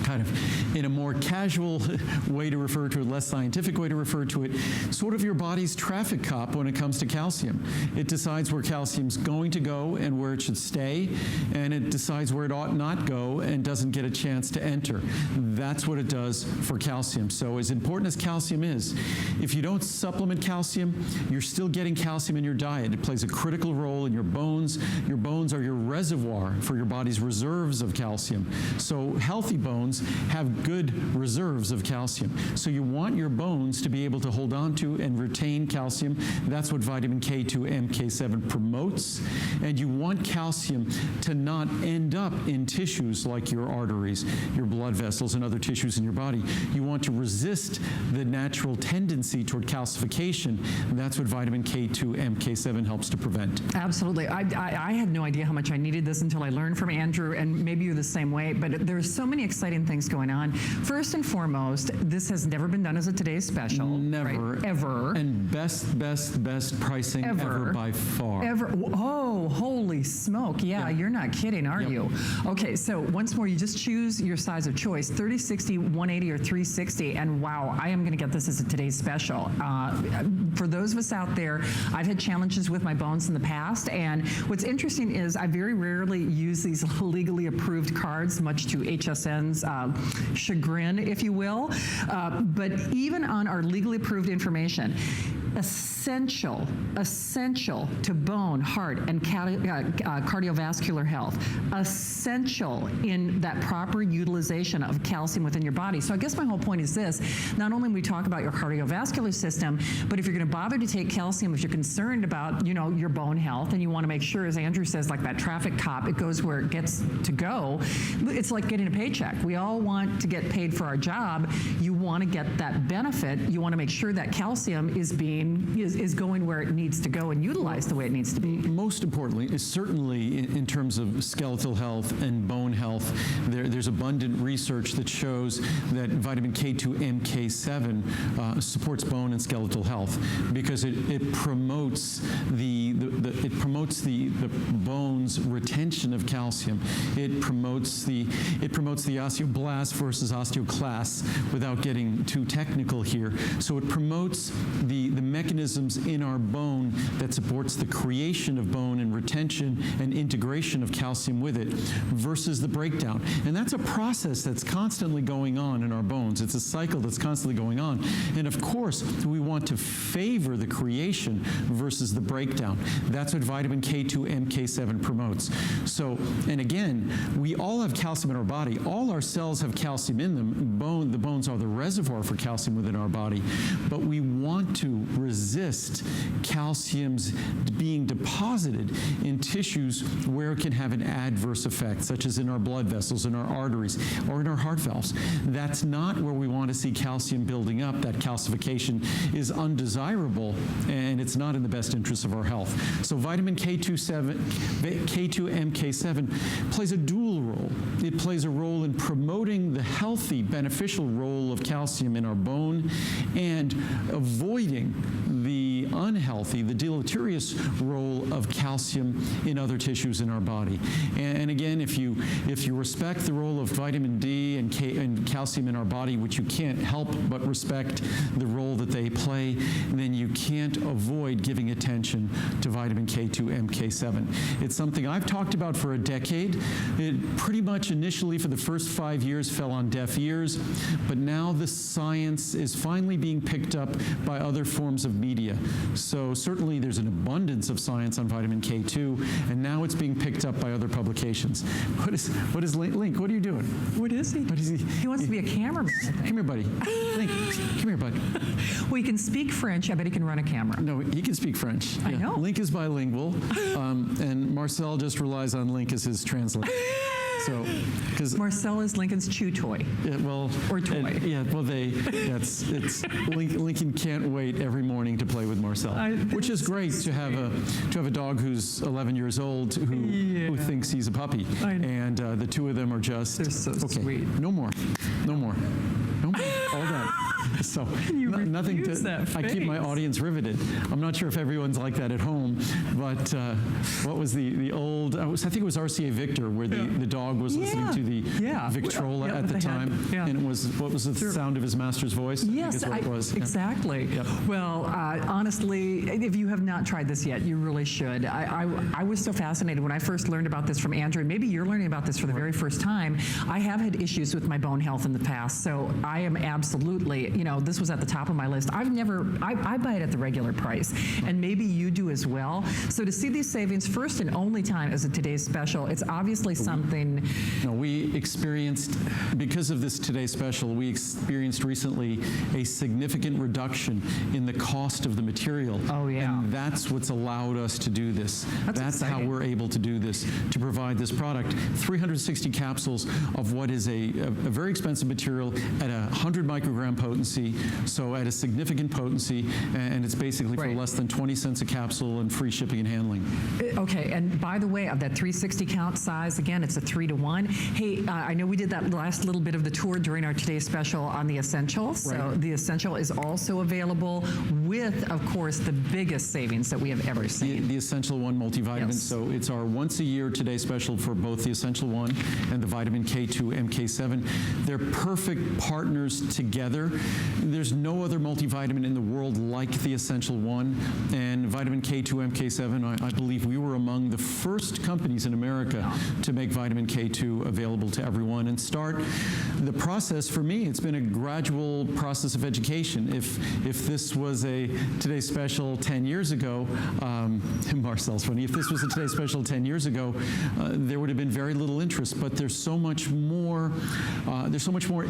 S2: kind of in a more casual way to refer to it, less scientific way to refer to it, sort of your body's traffic cop when it comes to calcium. It decides where calcium's going to go and where it should stay, and it decides where it ought not go and doesn't get a chance to enter. That's what it does for calcium. So as important as calcium is, if you don't supplement calcium, you're still getting calcium in your diet. It plays a critical role in your bones. Your bones are your reservoir for your body's reserves of calcium. So healthy bones have good reserves of calcium. So you want your bones to be able to hold on to and retain calcium. That's what vitamin K2 MK7 promotes, and you want calcium to not end up in tissues like your arteries, your blood vessels, and other tissues in your body. You want to resist the natural tendency toward calcification, and that's what vitamin K2 MK7 helps to prevent.
S1: Absolutely. I had no idea how much I needed this until I learned from Andrew, and maybe you're the same way, but there's so many exciting things going on. First and foremost, this has never been done as a today's special.
S2: Never.
S1: Right? Ever.
S2: And best pricing ever by far.
S1: Ever. Oh, holy smoke. Yeah, you're not kidding, are you? Okay, so once more, you just choose your size of choice, 30, 60, 180, or 360, and wow, I am going to get this as a today's special. For those of us out there, I've had challenges with my bones in the past, and what's interesting is I very rarely use these legally approved cards, much to HSN's chagrin, if you will. But even on our legally approved information, essential to bone, heart, and cardiovascular health, essential in that proper utilization of calcium within your body. So I guess my whole point is this: not only when we talk about your cardiovascular system, but if you're going to bother to take calcium, if you're concerned about, your bone health, and you want to make sure, as Andrew says, like that traffic cop, it goes where it gets to go. It's like getting a paycheck. We all want to get paid for our job. You want to get that benefit. You want to make sure that calcium is going where it needs to go and utilized the way it needs to be.
S2: Most importantly, is certainly in terms of skeletal health and bone health, there's abundant research that shows that vitamin K2 MK7 supports bone and skeletal health because it promotes the bone's retention of calcium. It promotes the osteoblast versus osteoclast without getting too technical here. So it promotes the mechanisms in our bone that supports the creation of bone and retention and integration of calcium with it versus the breakdown. And that's a process that's constantly going on in our bones. It's a cycle that's constantly going on. And of course, we want to favor the creation versus the breakdown. That's what vitamin K2 MK7 promotes. So, and again, we all have calcium in our body. All our cells have calcium in them. The bones are the reservoir for calcium within our body. But we want to resist calcium's being deposited in tissues where it can have an adverse effect, such as in our blood vessels, in our arteries, or in our heart valves. That's not where we want to see calcium building up. That calcification is undesirable, and it's not in the best interest of our health. So vitamin K2 MK7 plays a dual role. It plays a role in promoting the healthy, beneficial role of calcium in our bone and avoiding the unhealthy, the deleterious role of calcium in other tissues in our body. And again, if you respect the role of vitamin D and calcium in our body, which you can't help but respect the role that they play, then you can't avoid giving attention to vitamin K2 MK7. It's something I've talked about for a decade. It pretty much initially for the first 5 years fell on deaf ears, but now the science is finally being picked up by other forms of media. So certainly there's an abundance of science on vitamin K2, and now it's being picked up by other publications. What is Link? What are you doing?
S1: What is he?
S2: What is he?
S1: He wants to be a cameraman.
S2: Come here, buddy. Link, come here, bud.
S1: Well, he can speak French. I bet he can run a camera.
S2: No, he can speak French.
S1: I know.
S2: Link is bilingual, and Marcel just relies on Link as his translator. So, because
S1: Marcel is Lincoln's chew toy.
S2: Yeah, well,
S1: or toy.
S2: It's Lincoln can't wait every morning to play with Marcel, which is great to have a dog who's 11 years old who thinks he's a puppy, and the two of them are just
S1: they're so
S2: okay.
S1: Sweet.
S2: No more, all done. So nothing to. I keep my audience riveted. I'm not sure if everyone's like that at home, but what was the old? I think it was RCA Victor, where the dog was listening to the Victrola at the time, and it was what was the sound of his master's voice?
S1: Yes,
S2: I think is what it was.
S1: Exactly.
S2: Yep.
S1: Well, honestly, if you have not tried this yet, you really should. I was so fascinated when I first learned about this from Andrew. Maybe you're learning about this for the very first time. I have had issues with my bone health in the past, so I am absolutely this was at the top of my list. I buy it at the regular price, and maybe you do as well. So to see these savings first and only time as a today's special, it's obviously something.
S2: No, we experienced, because of this today's special, we experienced recently a significant reduction in the cost of the material.
S1: Oh, yeah.
S2: And that's what's allowed us to do this. That's how
S1: exciting.
S2: we're able to do this, to provide this product. 360 capsules of what is a very expensive material at 100 microgram potency, so at a significant potency, and it's basically for
S1: Right.
S2: less than 20 cents a capsule and free shipping and handling.
S1: Okay, and by the way, of that 360 count size, again, it's a 3-to-1. Hey, I know we did that last little bit of the tour during our today's special on the Essential. So
S2: Right.
S1: the Essential is also available with, of course, the biggest savings that we have ever seen.
S2: The Essential One multivitamin.
S1: Yes.
S2: So it's our once a year today special for both the Essential One and the vitamin K2 MK7. They're perfect partners together. There's no other multivitamin in the world like the Essential One. And vitamin K2 MK7, I believe we were among the first companies in America to make vitamin K2 available to everyone and start the process. For me, it's been a gradual process of education. If this was a today's special 10 years ago, Marcel's funny, if this was a today's special 10 years ago, there would have been very little interest, but there's so much more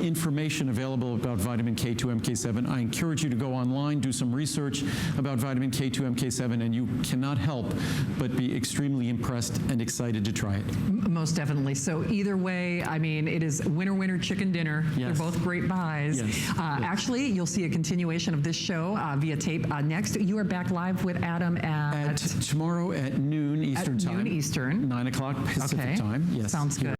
S2: information available about vitamin K2 MK7. I encourage you to go online, do some research about vitamin K2 MK7, and you cannot help but be extremely impressed and excited to try it.
S1: Most definitely. So either way, I mean, it is winner, winner, chicken dinner.
S2: Yes.
S1: They're both great buys.
S2: Yes.
S1: Actually, you'll see a continuation of this show via tape next. You are back live with Adam at
S2: Tomorrow at noon Eastern time.
S1: noon Eastern.
S2: 9 o'clock Pacific
S1: Okay.
S2: time. Yes.
S1: Sounds good.